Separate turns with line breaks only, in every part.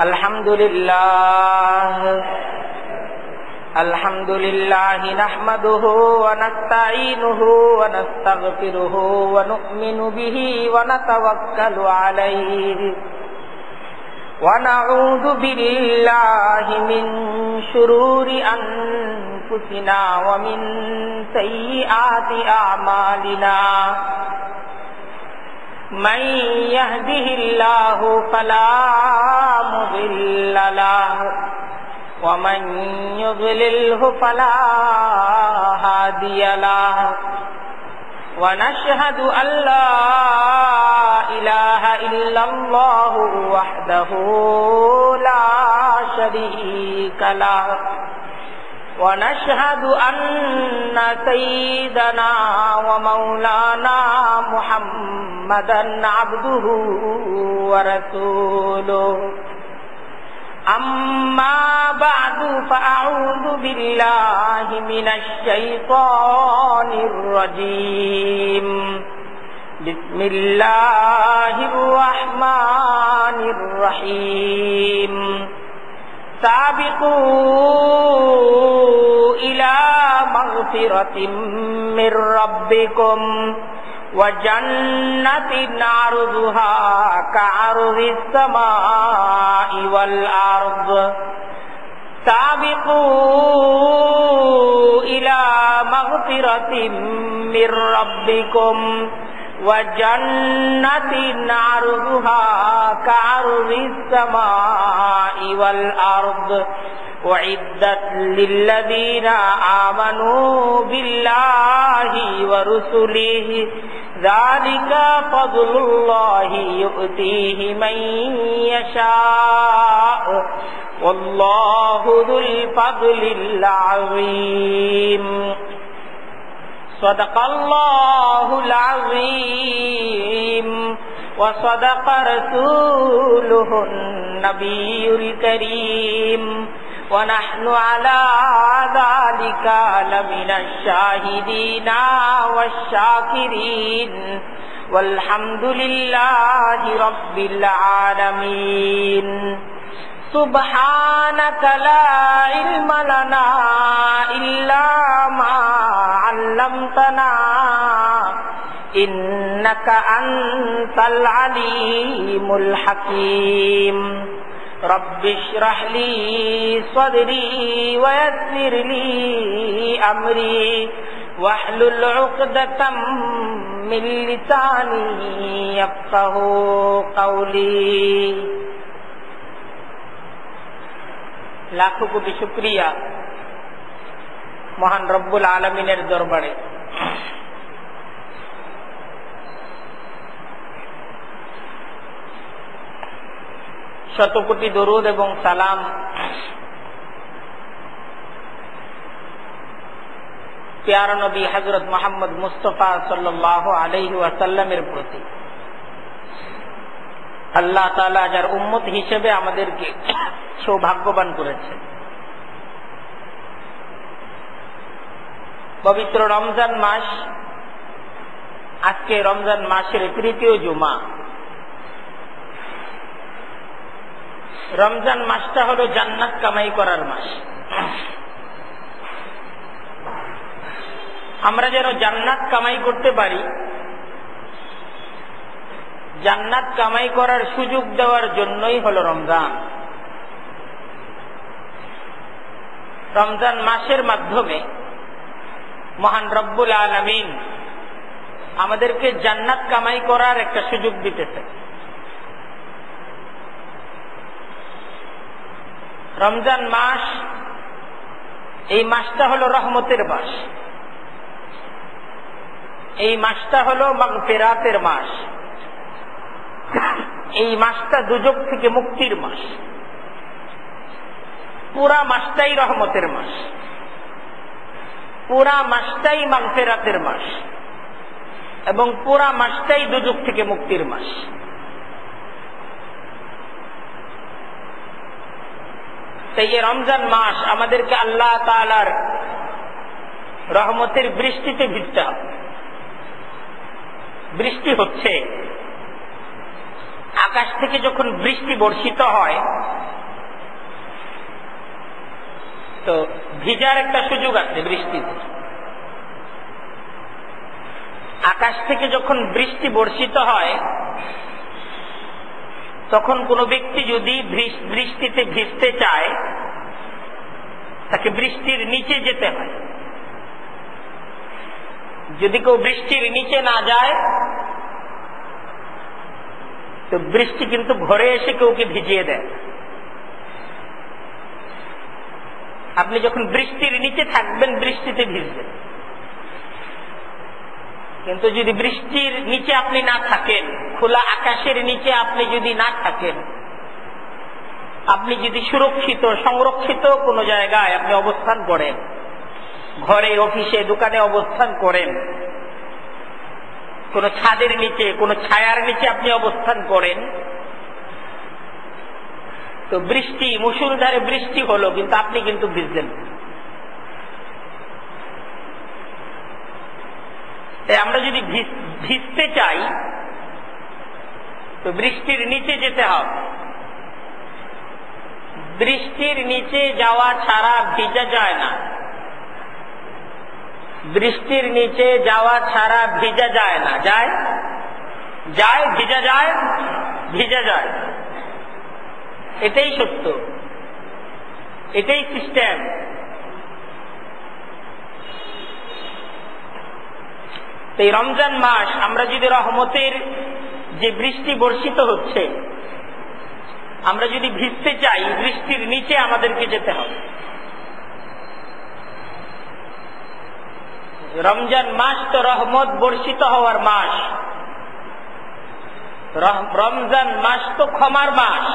अल्हम्दुलिल्लाह नहमदुहु व नस्तईनुहु व नस्तगफिरुहु व नु'मिनु बिही व नतवक्कलु अलैहि व नऊज़ु बिल्लाहि मिन शुरूरि अनफुसिना व मिन सय्यिआति अमालिना मन यहदिहिल्लाहु फला मुदिल्ल लहु व मन युद्लिलहु फला हादिय लहु व नशहदु अल्ला इलाहा इल्लल्लाहु वहदहु ला शरीका लहु व नशहदु अन्ना सय्यिदना व मौलाना मुहम्मदन अब्दुहु व रसूलुहु अम्मा बअदु फअऊज़ु बिल्लाहि मिनश शैतानिर रजीम बिस्मिल्लाहिर रहमानिर रहीम साबिक़ू इला मग़फ़िरतिम मिर रब्बिकुम व जन्नतिन अर्ज़ुहा कअर्ज़िस समाई वल अर्ज़ साबिक़ू इला मग़फ़िरतिम मिर रब्बिकुम व जन्नतिन अर्ज़ुहा कअर्ज़िस समाई वल अर्ज़ उइद्दत लिल्लज़ीना आमनू बिल्लाहि व रुसुलिहि ज़ालिका फ़ज़्लुल्लाहि युअतीहि मन यशाअ वल्लाहु ज़ुल फ़ज़्लिल अज़ीम सदक़ल्लाहुल अज़ीम व सदक़ रसूलुहुन नबियुल करीम व नहनु अला ज़ालिका लमिनश शाहिदीना वश्शाकिरीन वल्हम्दुलिल्लाहि रब्बिल आलमीन सुब्हानक ला इल्म लना इल्ला मा अल्लमतना इन्नक अंतल अलीमुल हकीम रब्बिश्रह ली सदरी व यस्सिर ली अमरी वहलुल उक़दतम मिन लिसानी यफ़क़हू क़ौली। लाखों कोटी शुक्रिया महान रब्बुल आलमीनेर दरबारे शत कोटी दरूद एवं सालाम प्यारा नबी हजरत मोहम्मद मुस्तफा सल्लल्लाहु अलैहि वसल्लमेर प्रति अल्लाह ताआला जार उम्मत हिसेबे आमादेरके सौभाग्यवान करेছেন। पवित्र रमजान मास आज के रमजान मासेर तृतीय जुमा। रमजान मासटा हलो जान्नात कामाई करार मास। আমরা যেন জান্নাত কামাই করতে পারি, জান্নাত কামাই করার সুযোগ দেওয়ার জন্যই হলো রমজান। রমজান মাসের মাধ্যমে মহান রব্বুল আলামিন আমাদেরকে জান্নাত কামাই করার একটা সুযোগ দিতেছে। রমজান মাস, এই মাসটা হলো রহমতের মাস, এই মাসটা হলো মাগফিরাতের মাস, এই মাসটা দুজক থেকে মুক্তির মাস। পুরা মাসটাই রহমতের মাস, পুরা মাসটাই মাগফিরাতের মাস এবং পুরা মাসটাই দুজক থেকে মুক্তির মাস। তাই এই রমজান মাস আমাদেরকে আল্লাহ তাআলার রহমতের বৃষ্টিতে ভিজতে হবে। বৃষ্টি হচ্ছে, আকাশ থেকে যখন বৃষ্টি বর্ষিত হয় তো ভিজার একটা সুযোগ আছে বৃষ্টিতে। আকাশ থেকে যখন বৃষ্টি বর্ষিত হয় তখন কোনো ব্যক্তি যদি বৃষ্টিতে ভিজতে চায় তাকে বৃষ্টির নিচে যেতে হয়। যদি কেউ বৃষ্টির নিচে না যায় তো বৃষ্টি কিন্তু ঘরে এসে কাউকে ভিজিয়ে দেয়। আপনি যখন বৃষ্টির নিচে থাকবেন বৃষ্টিতে ভিজবেন, কিন্তু যদি বৃষ্টির নিচে আপনি না থাকেন, খোলা আকাশের নিচে আপনি যদি না থাকেন, আপনি যদি সুরক্ষিত সংরক্ষিত কোনো জায়গায় আপনি অবস্থান করেন, ঘরে অফিসে দোকানে অবস্থান করেন, কোন ছাদের নিচে কোন ছায়ার নিচে আপনি অবস্থান করেন, তো বৃষ্টি মুষলধারে বৃষ্টি হলো কিন্তু আপনি কিন্তু ভিজলেন। তাই আমরা যদি ভিজতে চাই তো বৃষ্টির নিচে যেতে হবে। বৃষ্টির নিচে যাওয়া ছাড়া ভিজা যায় না। বৃষ্টির নিচে যাওয়া ছাড়া ভিজা যায় না। যায় যায় ভিজা যায়, ভিজা যায়। এটাই সত্য, এটাই সিস্টেম। এই রমজান মাস আমরা যদি রহমতের যে বৃষ্টি বর্ষিত হচ্ছে, আমরা যদি ভিজতে চাই বৃষ্টির নিচে আমাদেরকে যেতে হবে। রমজান মাস তো রহমত বর্ষিত হওয়ার মাস, রমজান মাস তো ক্ষমার মাস,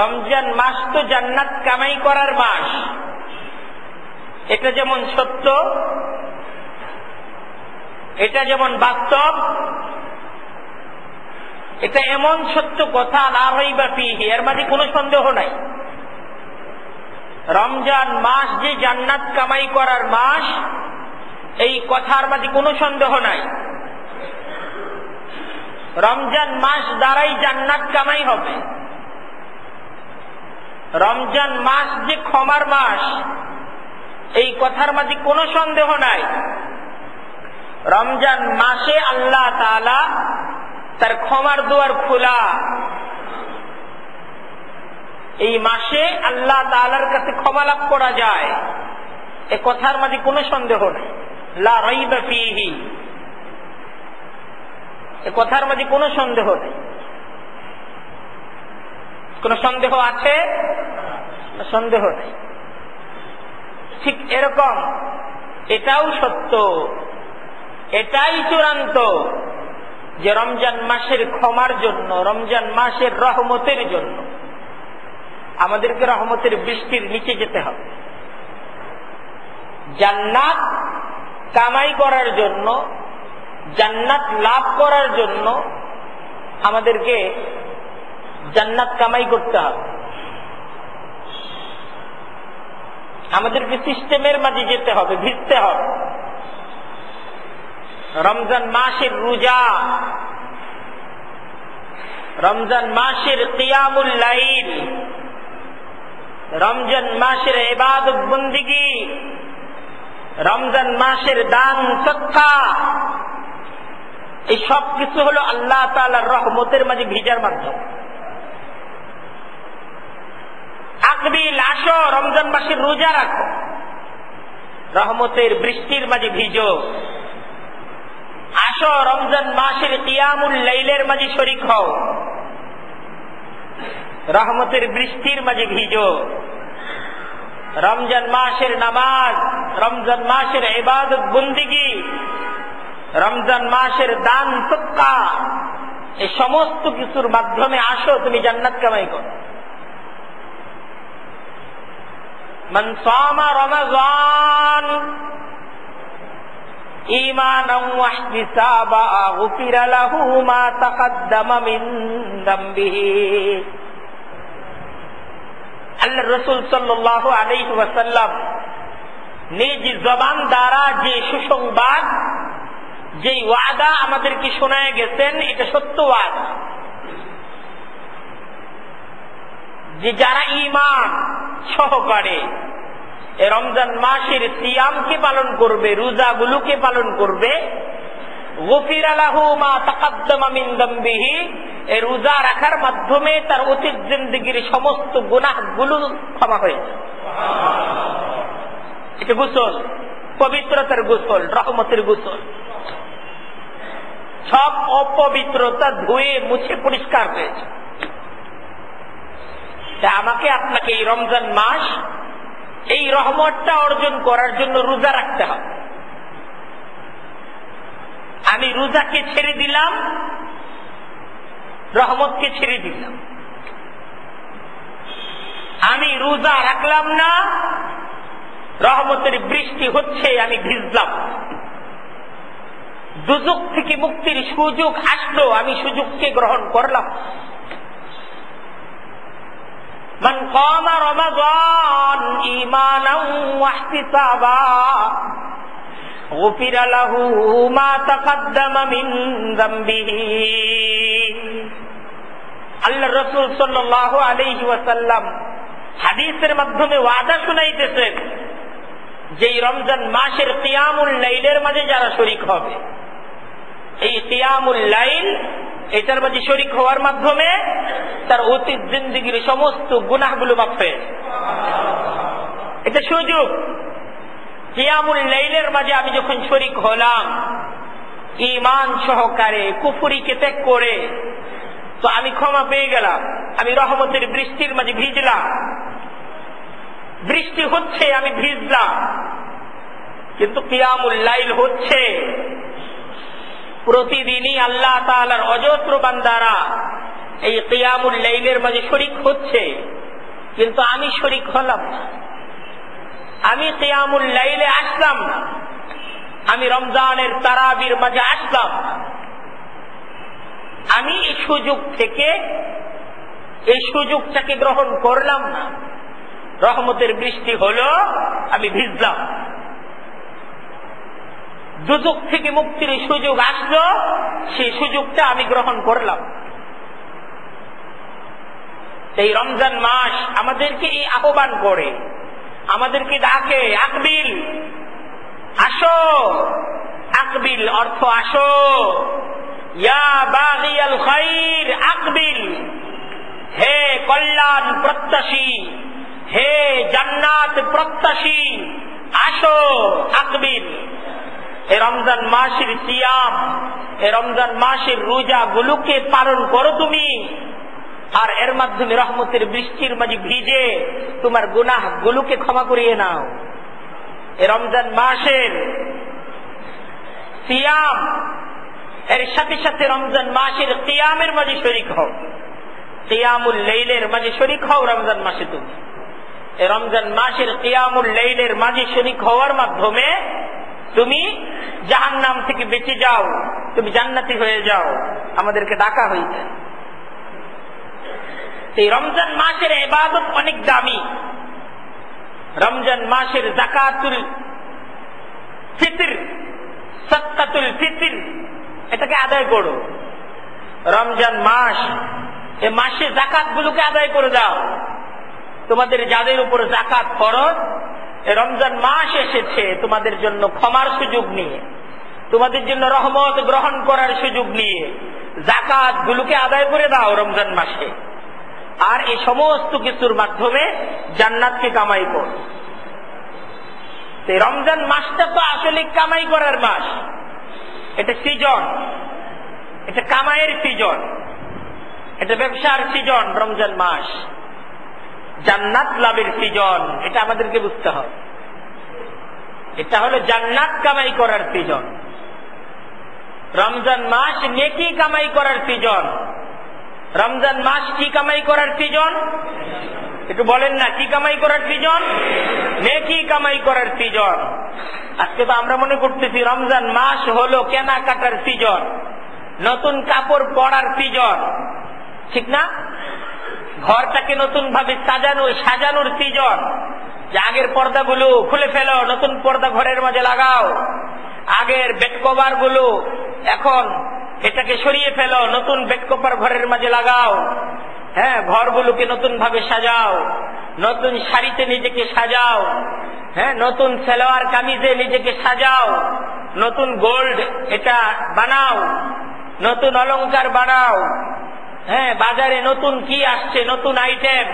রমজান মাস তো জান্নাত কামাই করার মাস। এটা যেমন সত্য, এটা যেমন বাস্তব, এটা এমন সত্য কথা লা রাইবা ফীহি, এর মাঝে কোনো সন্দেহ নাই। রমজান মাস যে জান্নাত কামাই করার মাস, এই কথার মাঝে কোনো সন্দেহ নাই। রমজান মাস দ্বারাই জান্নাত কামাই হবে। রমজান মাস যে ক্ষমার মাস, এই কথার মাঝে কোনো সন্দেহ নাই। রমজান মাসে আল্লাহ তাআলা তার ক্ষমার দুয়ার খোলা। এই মাসে আল্লাহ তাআলার কাছে ক্ষমা লাভ করা যায়, এ কথার মাঝে কোনো সন্দেহ নেই। লা রাইবা ফীহি, এ কথার মাঝে কোনো সন্দেহ নেই। কোন সন্দেহ আছে? সন্দেহ নেই। ঠিক এরকম এটাও সত্য, এটাই চূড়ান্ত যে রমজান মাসের ক্ষমার জন্য, রমজান মাসের রহমতের জন্য আমাদেরকে রহমতের বৃষ্টির নিচে যেতে হবে। জান্নাত কামাই করার জন্য, জান্নাত লাভ করার জন্য আমাদেরকে জান্নাত কামাই করতে হবে। আমাদেরকে সিস্টেমের মাঝে যেতে হবে, ভিজতে হবে। রমজান মাসের রোজা, রমজান মাসের কিয়ামুল লাইল, রমজান মাসের ইবাদত বন্দেগী, রমজান মাসের দান সদকা, এই সব কিছু হলো আল্লাহ তাআলার রহমতের মাঝে ভিজার মাধ্যম। আকবিল, আসো রমজান মাসের রোজা রাখো, রহমতের বৃষ্টির মাঝে ভিজো। আসো রমজান মাসের কিয়ামুল লাইলের মাঝে শরীক হও, রহমতের বৃষ্টির মাঝে ভিজো। রমজান মাসের নামাজ, রমজান মাসের ইবাদত বন্দেগী, রমজান মাসের দান সদকা, এই সমস্ত কিছুর মাধ্যমে আসো তুমি জান্নাত কামাই করো। মান সামা রমাযান ঈমানান ওয়া ইহতিসাবান গুফিরা লাহু মা তাকাদ্দামা মিন যামবিহি। আল্লাহর রাসূল সাল্লাল্লাহু আলাইহি ওয়াসাল্লাম নিজ জবান দ্বারা যে সুসংবাদ, যে ওয়াদা আমাদেরকে শোনায় গেছেন, এটা সত্য ওয়াদা। যে যারা ঈমান সহকারে রমজান মাসের সিয়ামকে পালন করবে, রোজাগুলোকে পালন করবে, গফিরা লাহু মা তাকাদ্দামা মিন যামবিহি, এই রোজা রাখার মাধ্যমে তার অতীত জিন্দেগীর সমস্ত গুনাহগুলো ক্ষমা হয়ে যায়। এটা গোসল, পবিত্রতার গোসল, রহমতের গোসল। সব অপবিত্রতা ধুয়ে মুছে পরিষ্কার হয়েছে। তা আমাকে আপনাকে এই রমজান মাস এই রহমতটা অর্জন করার জন্য রোজা রাখতে হবে। আমি রোজাকে ছেড়ে দিলাম, রহমতকে ছেড়ে দিলাম। আমি রোজা রাখলাম না, রহমতের বৃষ্টি হচ্ছে, আমি ভিজলাম। দুজক থেকে মুক্তির সুযোগ আসলো, আমি সুযোগকে গ্রহণ করলাম। মান কামা রমাযান ঈমানান ওয়া ইহতিসাবা গুফিরা লাহু মা তাকাদ্দামা মিন যামবিহি। আল্লাহর রাসূল সাল্লাল্লাহু আলাইহি ওয়াসাল্লাম হাদিসের মাধ্যমে ওয়াদা শুনাইতেছেন যে এই রমজান মাসের কিয়ামুল লাইলের মাঝে যারা শরীক হবে, এই কিয়ামুল লাইল এটার মাঝে শরীক হওয়ার মাধ্যমে তার অতীত জিন্দেগীর সমস্ত গুনাহগুলো মাফ হয়ে যায়। এটা সুযোগ। কিয়ামুল লাইলের মাঝে আমি যখন শরীক হলাম ঈমান সহকারে, কুফরিকে ত্যাগ করে, তো আমি ক্ষমা পেয়ে গেলাম। আমি রহমতের বৃষ্টির মাঝে ভিজলাম। বৃষ্টি হচ্ছে, আমি ভিজলাম। কিন্তু কিয়ামুল লাইল হচ্ছে। প্রতিদিনই আল্লাহ তাআলার অজস্র বান্দারা এই কিয়ামুল লাইলের মাঝে শরীক হচ্ছে, কিন্তু আমি শরীক হলাম না। আমি কিয়ামুল লাইলে আসলাম না। আমি রমজানের তারাবির মাঝে আসলাম না। আমি এই সুযোগ থেকে এই সুযোগটাকে গ্রহণ করলাম না। রহমতের বৃষ্টি হলো, আমি ভিজলাম। দুজক থেকে মুক্তির সুযোগ আসলো, সেই সুযোগটা আমি গ্রহণ করলাম। এই রমজান মাস আমাদেরকে এই আহ্বান করে, আমাদেরকে ডাকে, আকবিল, আসো। আকবিল অর্থ আসো। ইয়া বাগিয়াল খাইর আকবিল, হে কল্যাণ প্রত্যাশী, হে জান্নাত প্রত্যাশী, আসো। আকবিল। এই রমজান মাসের সিয়াম, এই রমজান মাসের রোজা গুলোকে পালন করো তুমি, আর এর মাধ্যমে রহমতের বৃষ্টির মাঝে ভিজে তোমার গুনাহ গুলোকে ক্ষমা করিয়ে নাও। এই রমজান মাসের সিয়াম এর সাথে সাথে রমজান মাসের কিয়ামের মাঝে শরীক হও, কিয়ামুল লাইলের মাঝে শরীক হও। রমজান মাসে তুমি এই রমজান মাসের কিয়ামুল লাইলের মাঝে শরীক হওয়ার মাধ্যমে তুমি জাহান্নাম থেকে বেঁচে যাও, তুমি জান্নাতি হয়ে যাও। আমাদেরকে ডাকা হয়েছে। এই রমজান মাসের ইবাদত অনেক দামি। রমজান মাসের যাকাতুল ফিতর, সাদকাতুল ফিতর, এটাকে আদায় করো। রমজান মাস, এই মাসে যাকাত গুলোকে আদায় করে দাও। তোমাদের যাদের উপর যাকাত ফরজ, রমজান মাস এসেছে তোমাদের জন্য ক্ষমার সুযোগ নিয়ে, তোমাদের জন্য রহমত গ্রহণ করার সুযোগ নিয়ে যাকাত গুলোকে আদায় করে দাও রমজান মাসে। আর এই সমস্ত কিছুর মাধ্যমে জান্নাতকে কামাই করো। রমজান মাসটা তো আসলে কামাই করার মাস। এটা সিজন, এটা কামাইয়ের সিজন, এটা ব্যবসার সিজন। রমজান মাস জান্নাত লাভের সিজন, এটা আমাদেরকে বুঝতে হবে। এটা হলো জান্নাত কামাই করার সিজন। রমজান মাস নেকি কামাই করার সিজন। রমজান মাস কি কামাই করার সিজন? একটু বলেন না, কি কামাই করার সিজন? নেকি কামাই করার সিজন। আজকে তো আমরা মনে করতেছি রমজান মাস হলো কেনাকাটার সিজন, নতুন কাপড় পরার সিজন, ঠিক না? ঘরটাকে নতুন ভাবে সাজানোর সিজন। যে আগের পর্দাগুলো খুলে ফেলো, নতুন পর্দা ঘরের মাঝে লাগাও। আগের বেড কভার গুলো এখন এটাকে সরিয়ে ফেলো, নতুন বেড কভার ঘরের মাঝে লাগাও। হ্যাঁ, ঘরগুলোকে নতুন ভাবে সাজাও, নতুন শাড়িতে নিজেকে সাজাও, হ্যাঁ, নতুন সালোয়ার কামিজে নিজেকে সাজাও, নতুন গোল্ড এটা বানাও, নতুন অলংকার বানাও। হ্যাঁ, বাজারে নতুন কি আসছে, নতুন আইটেম,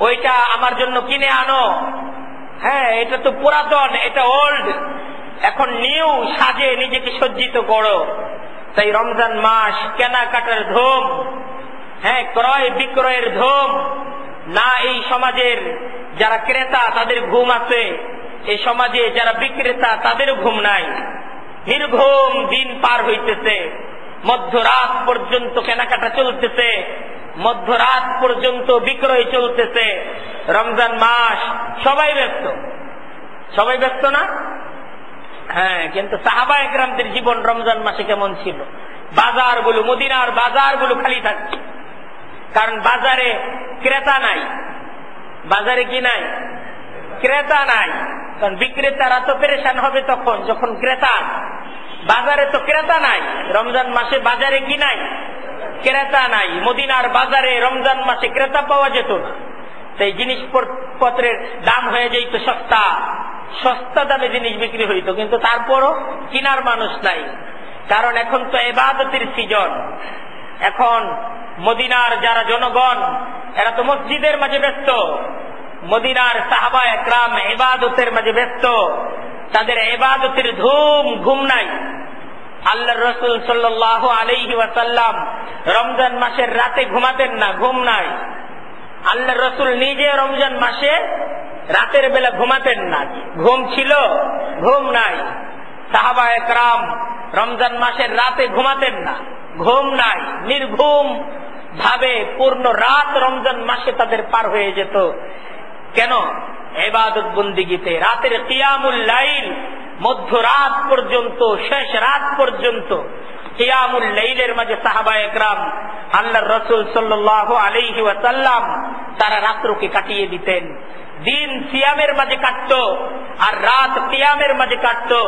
ওইটা আমার জন্য কিনে আনো। হ্যাঁ, এটা তো পুরাতন, এটা ওল্ড, এখন নিউ সাজে নিজেকে সজ্জিত করো। তাই রমজান মাস কেনাকাটার ধুম, হ্যাঁ, ক্রয় বিক্রয়ের ধুম না। এই সমাজের যারা ক্রেতা তাদের ঘুম আছে, এই সমাজে যারা বিক্রেতা তাদের ঘুম নাই। নির্ঘুম দিন পার হইতেছে, মধ্যরাত পর্যন্ত কেনাকাটা চলতেছে, মধ্যরাত পর্যন্ত বিক্রয় চলতেছে। রমজান মাস সবাই ব্যস্ত, সবাই ব্যস্ত না? হ্যাঁ, কিন্তু সাহাবা একরামদের জীবন রমজান মাসে কেমন ছিল? বাজারগুলো, মদিনার বাজারগুলো খালি থাকছে, কারণ বাজারে ক্রেতা নাই। বাজারে কি নাই? ক্রেতা নাই। কারণ বিক্রেতারা তো পেরেশান হবে তখন যখন ক্রেতা, বাজারে তো ক্রেতা নাই। রমজান মাসে বাজারে কি নাই? ক্রেতা নাই। মদিনার বাজারে রমজান মাসে ক্রেতা পাওয়া যেত না, তাই জিনিসপত্রের দাম হয়ে যেত সস্তা, সস্তা দামে জিনিস বিক্রি হইত, কিন্তু তারপরও কিনার মানুষ নাই। কারণ এখন তো ইবাদতের সিজন। এখন মদিনার যারা জনগণ এরা তো মসজিদের মাঝে ব্যস্ত, মদিনার সাহাবা একরাম ইবাদতের মাঝে ব্যস্ত, তাদের ইবাদতের ধুম ঘুম নাই। আল্লাহর রাসূল সাল্লাল্লাহু আলাইহি ওয়াসাল্লাম রমজান মাসের রাতে ঘুমাতেন না, ঘুম নাই। আল্লাহর রাসূল নিজে রমজান মাসে রাতের বেলা ঘুমাতেন না। ঘুম ছিল? ঘুম নাই। সাহাবা একরাম রমজান মাসের রাতে ঘুমাতেন না, ঘুম নাই। নির্ঘুম ভাবে পূর্ণ রাত রমজান মাসে তাদের পার হয়ে যেত। কেন? ইবাদত বন্দিগিতে, রাতের কিয়ামুল লাইল, মধ্যরাত পর্যন্ত, শেষ রাত পর্যন্ত কিয়ামুল লাইলের মাঝে সাহাবা একরাম আল্লাহর রাসূল সাল্লাল্লাহু আলাইহি ওয়াসাল্লাম তারা রাত্রকে কাটিয়ে দিতেন। দিন সিয়ামের মাঝে কাটতো আর রাত কিয়ামের মাঝে কাটতো।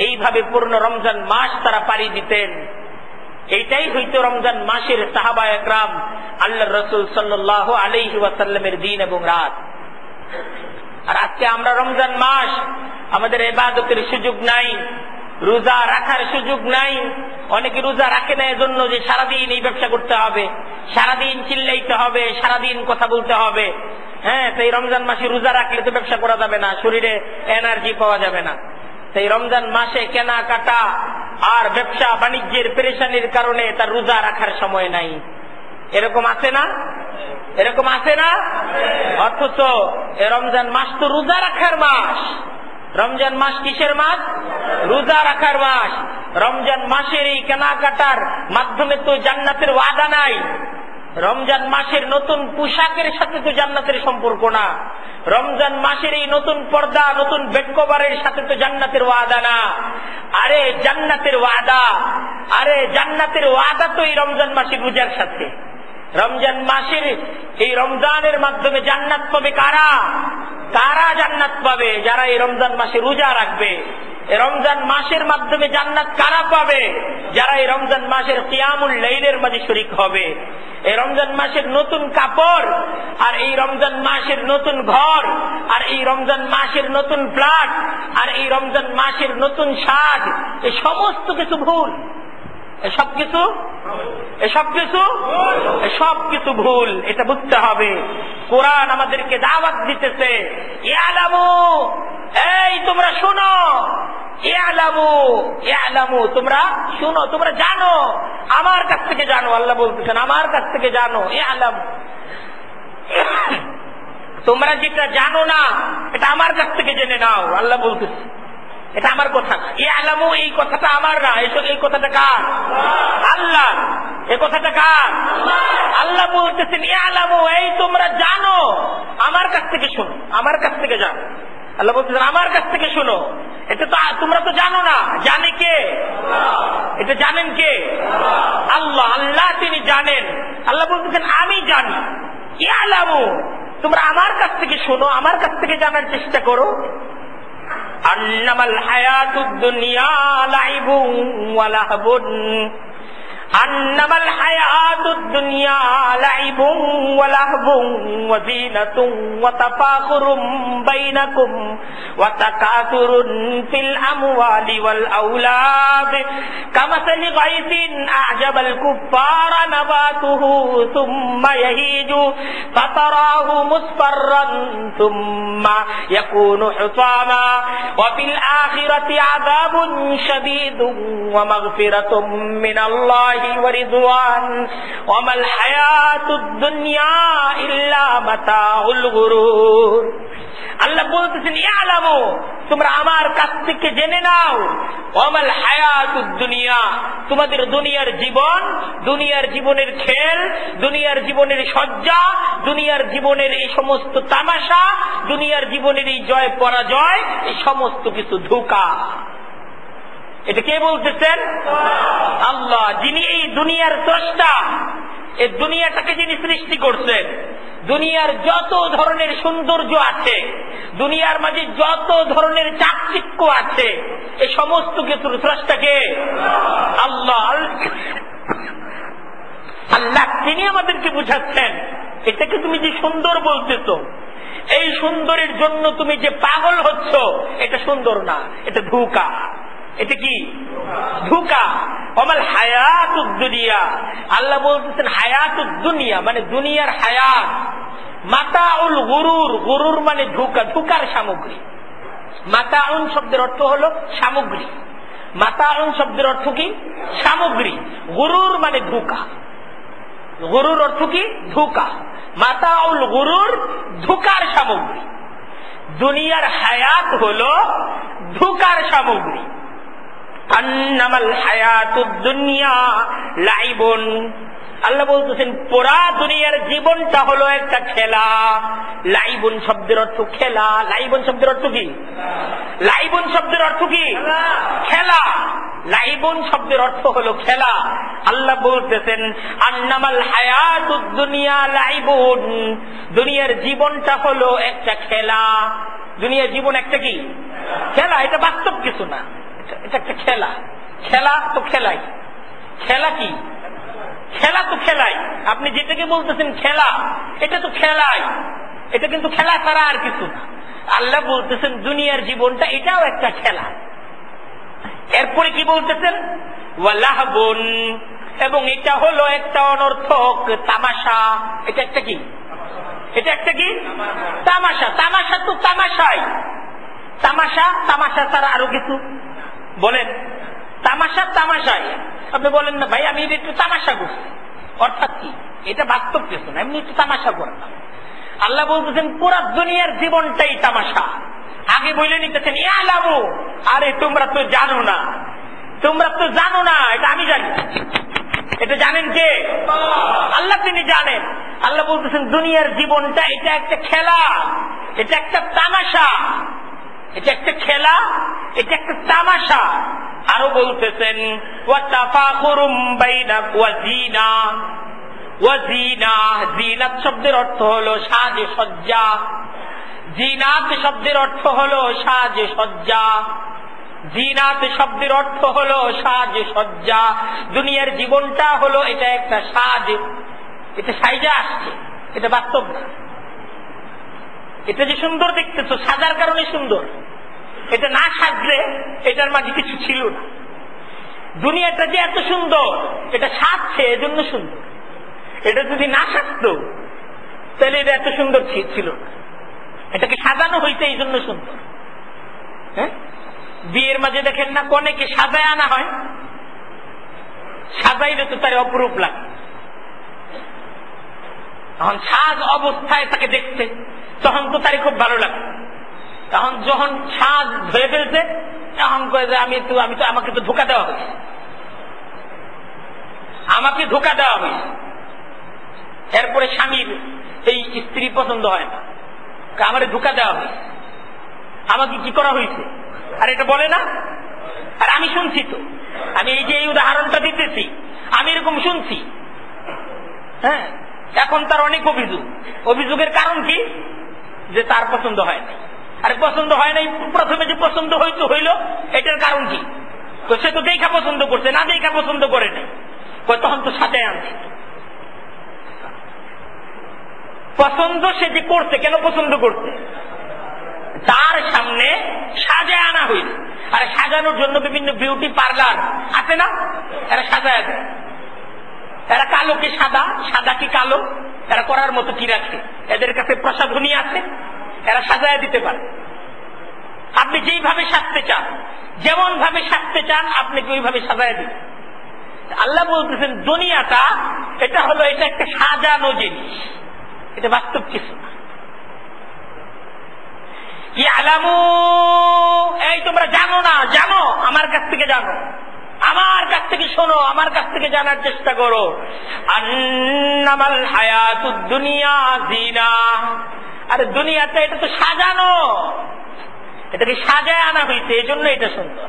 এইভাবে পূর্ণ রমজান মাস তারা পাড়ি দিতেন। এইটাই হইতো রমজান মাসের সাহাবা একরাম আল্লাহর রাসূল সাল্লাল্লাহু আলাইহি ওয়াসাল্লামের দিন এবং রাত। আর আজকে আমরা রমজান মাস, আমাদের ইবাদতের সুযোগ নাই, রোজা রাখার সুযোগ নাই। অনেকে রোজা রাখে না এজন্য যে সারাদিন এই ব্যবসা করতে হবে, সারাদিন চিল্লাইতে হবে, সারাদিন কথা বলতে হবে। হ্যাঁ, তাই রমজান মাসে রোজা রাখলে তো ব্যবসা করা যাবে না, শরীরে এনার্জি পাওয়া যাবে না। তাই রমজান মাসে কেনাকাটা আর ব্যবসা বাণিজ্যের পেরেশানির কারণে তার রোজা রাখার সময় নাই। এরকম আছে না? এরকম আছে না? অথচ রমজান মাস তো রোজা রাখার মাস। রমজান মাস কিসের মাস? রোজা রাখার মাস। রমজান মাসের এই কেনাকাটার মাধ্যমে তো জান্নাতের ওয়াদা নাই। রমজান মাসের নতুন পোশাকের সাথে তো জান্নাতের সম্পর্ক না। রমজান মাসের এই নতুন পর্দা, নতুন বেড কভারের সাথে তো জান্নাতের ওয়াদা না। আরে জান্নাতের ওয়াদা, আরে জান্নাতের ওয়াদা তো এই রমজান মাসের রোজার সাথে। রমজান মাসের এই রমজানের মাধ্যমে জান্নাত পাবে কারা? কারা জান্নাত পাবে? যারা এই রমজান মাসে রোজা রাখবে। এই রমজান মাসের মাধ্যমে জান্নাত কারা পাবে? যারা এই রমজান মাসের কিয়ামুল লাইলের মাঝে শরীক হবে। এই রমজান মাসের নতুন কাপড়, আর এই রমজান মাসের নতুন ঘর, আর এই রমজান মাসের নতুন ফ্ল্যাট, আর এই রমজান মাসের নতুন সাজ, এই সমস্ত কিছু ভুল। সবকিছু ভুল, এটা বুঝতে হবে। কোরআন আমাদেরকে দাওয়াত দিতেছে, ইয়ালামু, এই তোমরা শুনো, ইয়ালামু, ইয়ালামু, তোমরা শুনো, তোমরা জানো, আমার কাছ থেকে জানো। আল্লাহ বলতেছেন আমার কাছ থেকে জানো, ইয়ালামু। তোমরা যেটা জানো না এটা আমার কাছ থেকে জেনে নাও। আল্লাহ বলতেছে, এটা আমার কথা না। ইয়ালামু, এই কথাটা আমার না, এই কথাটা কার? আল্লাহ। এই কথাটা কার? আল্লাহ বলতেছেন ইয়ালামু, এই তোমরা জানো, আমার কাছ থেকে শোনো, আমার কাছ থেকে জানো। আল্লাহ বলতেছেন আমার কাছ থেকে শোনো। এটা তো তোমরা তো জানো না, জানে কে? এটা জানেন কে? আল্লাহ। আল্লাহ তিনি জানেন। আল্লাহ বলতেছেন আমি জানি। ইয়ালামু, তোমরা আমার কাছ থেকে শোনো, আমার কাছ থেকে জানার চেষ্টা করো। আন্নামাল হায়াতুদ দুনিয়া লাইবুন ওয়া লাহবুন, أنما الحياة الدنيا لعب ولهو وزينة وتفاخر بينكم وتكاثر في الأموال والأولاد كمثل غيث أعجب الكفار نباته ثم يهيج فتراه مصفرا ثم يكون حطاما وفي الآخرة عذاب شديد ومغفرة من الله ورضوان وما الحياة الدنيا إلا متاع الغرور আল্লাহ বলতেছেন ইয়ালামু তোমরা আমার কাছ থেকে জেনে নাও ওয়ামাল হায়াতুদ দুনিয়া তোমাদের দুনিয়ার জীবন দুনিয়ার জীবনের খেল দুনিয়ার জীবনের সজ্জা দুনিয়ার জীবনের এই সমস্ত তামাশা দুনিয়ার জীবনের এই জয় পরাজয় এই সমস্ত কিছু ধোঁকা এটা কে বলতেছেন আল্লাহ যিনি এই দুনিয়ার স্রষ্টা এই দুনিয়াটাকে যিনি সৃষ্টি করছেন দুনিয়ার যত ধরনের সৌন্দর্য আছে দুনিয়ার মাঝে যত ধরনের চাকচিক্য আছে এই সমস্ত কিছুর স্রষ্টাকে আল্লাহ আল্লাহ তিনি আমাদেরকে বুঝাচ্ছেন এটাকে তুমি যে সুন্দর বলতেছো এই সুন্দরের জন্য তুমি যে পাগল হচ্ছ এটা সুন্দর না এটা ধোঁকা এটা কি ধোঁকা ওমাল হায়াতুদ দুনিয়া আল্লাহ বলতেছেন হায়াতুদ দুনিয়া মানে দুনিয়ার হায়াত মাতাউল গুরুর গুরুর মানে ধোঁকা ধোঁকার সামগ্রী মাতাউন শব্দের অর্থ হলো সামগ্রী মাতাউন শব্দের অর্থ কি সামগ্রী গুরুর মানে ধোঁকা গুরুর অর্থ কি ধোঁকা মাতাউল গুরুর ধোঁকার সামগ্রী দুনিয়ার হায়াত হলো ধোঁকার সামগ্রী আন্নামাল হায়াতুদ দুনিয়া লাইবুন আল্লাহ বলতেছেন পুরা দুনিয়ার জীবনটা হলো একটা খেলা লাইবুন শব্দের অর্থ খেলা লাইবুন শব্দের অর্থ কি লাইবুন শব্দের অর্থ কি খেলা লাইবুন শব্দের অর্থ হলো খেলা আল্লাহ বলতেছেন আন্নামাল হায়াতুদ দুনিয়া লাইবুন দুনিয়ার জীবনটা হলো একটা খেলা দুনিয়ার জীবন একটা কি খেলা এটা বাস্তব কিছু না এটা একটা খেলা খেলা তো খেলাই খেলা কি খেলা তো খেলাই আপনি যেটাকে বলতেছেন খেলা এটা তো খেলাই এটা কিন্তু খেলা ছাড়া আর কিছু না আল্লাহ বলতেছেন দুনিয়ার জীবনটা এটাও একটা খেলা এরপরে কি বলতেছেন ওয়ালাহবুন এবং এটা হলো একটা অনর্থক তামাশা এটা একটা কি এটা একটা কি তামাশা তামাশা তো তামাশাই তামাশা তামাশা ছাড়া আরো কিছু বলেন তামাশা তামাশাই আপনি বলেন না ভাই আমি একটু তামাশা করছি অর্থাৎ কি এটা বাস্তব কিছু না এমনি একটু তামাশা করলাম আল্লাহ বলতেছেন পুরা দুনিয়ার জীবনটাই তামাশা আগে বলে নিতেছেন ইয়ালামু আরে তোমরা তো জানো না তোমরা তো জানো না এটা আমি জানি এটা জানেন কে আল্লাহ তিনি জানেন আল্লাহ বলতেছেন দুনিয়ার জীবনটা এটা একটা খেলা এটা একটা তামাশা এটা একটা খেলা এটা একটা তামাশা আরো বলতেছেন ওয়াতাফাখুরুম বাইনাকুম ওয়াজিনা ওয়াজিনা জিনাত শব্দের অর্থ হলো সাজে সজ্জা জিনাত শব্দের অর্থ হলো সাজে সজ্জা জিনাত শব্দের অর্থ হলো সাজে সজ্জা দুনিয়ার জীবনটা হলো এটা একটা সাজ এটা সাইজা আসছে এটা বাস্তব না এটা যে সুন্দর দেখতেছো সাজার কারণে সুন্দর এটা না সাজলে এটার মাঝে কিছু ছিল না দুনিয়াটা যে এত সুন্দর এটা সাজছে এজন্য সুন্দর এটা যদি না সাজতো তাহলে এটা এত সুন্দর ছিল না এটাকে সাজানো হইতে এই জন্য সুন্দর হ্যাঁ বিয়ের মাঝে দেখেন না কনেকে সাজায় আনা হয় সাজাইলে তো তার অপরূপ লাগে তখন সাজ অবস্থায় তাকে দেখতে তখন তো তারই খুব ভালো লাগে তখন যখন সাজ ধরে ফেলছে তখন কয়ে যে আমি তো আমাকে তো ধোকা দেওয়া হয়েছে আমাকে ধোকা দেওয়া হয়েছে এরপরে স্বামীর এই স্ত্রী পছন্দ হয় না আমারে ধোকা দেওয়া হয়েছে আমাকে কি করা হয়েছে আর এটা বলে না আর আমি শুনছি তো আমি এই যে এই উদাহরণটা দিতেছি আমি এরকম শুনছি হ্যাঁ এখন তার অনেক অভিযোগের কারণ কি যে তার পছন্দ হয় না আর পছন্দ হয় নাই প্রথমে যে পছন্দ হইল এটার কারণ কি তো সে তো দেখা পছন্দ করছে না দেখা পছন্দ করে নাই তখন তো সাজায় আনছি। পছন্দ সে যে করছে, কেন পছন্দ করছে? তার সামনে সাজায় আনা হইল। আর সাজানোর জন্য বিভিন্ন বিউটি পার্লার আছে না, এরা সাজায় দেয়। এরা কালো কি সাদা, সাদা কি কালো, এরা করার মতো কি রাখে? এদের কাছে প্রসাধনী আছে, এরা সাজায় দিতে পারে। আপনি যেইভাবে সাজতে চান, যেমন ভাবে সাজতে চান, আপনাকে ওইভাবে সাজায় দিন। আল্লাহ বলতেছেন দুনিয়াটা এটা হলো, এটা একটা সাজানো জিনিস, এটা বাস্তব কিছু না। এই তোমরা জানো না, জানো, আমার কাছ থেকে জানো, আমার কাছ থেকে শোনো, আমার কাছ থেকে জানার চেষ্টা করো। আন্নামাল হায়াতুদ দুনিয়া জিনা, আরে দুনিয়াটা এটা তো সাজানো, এটাকে সাজায় আনা হয়েছে, এই জন্য এটা সুন্দর।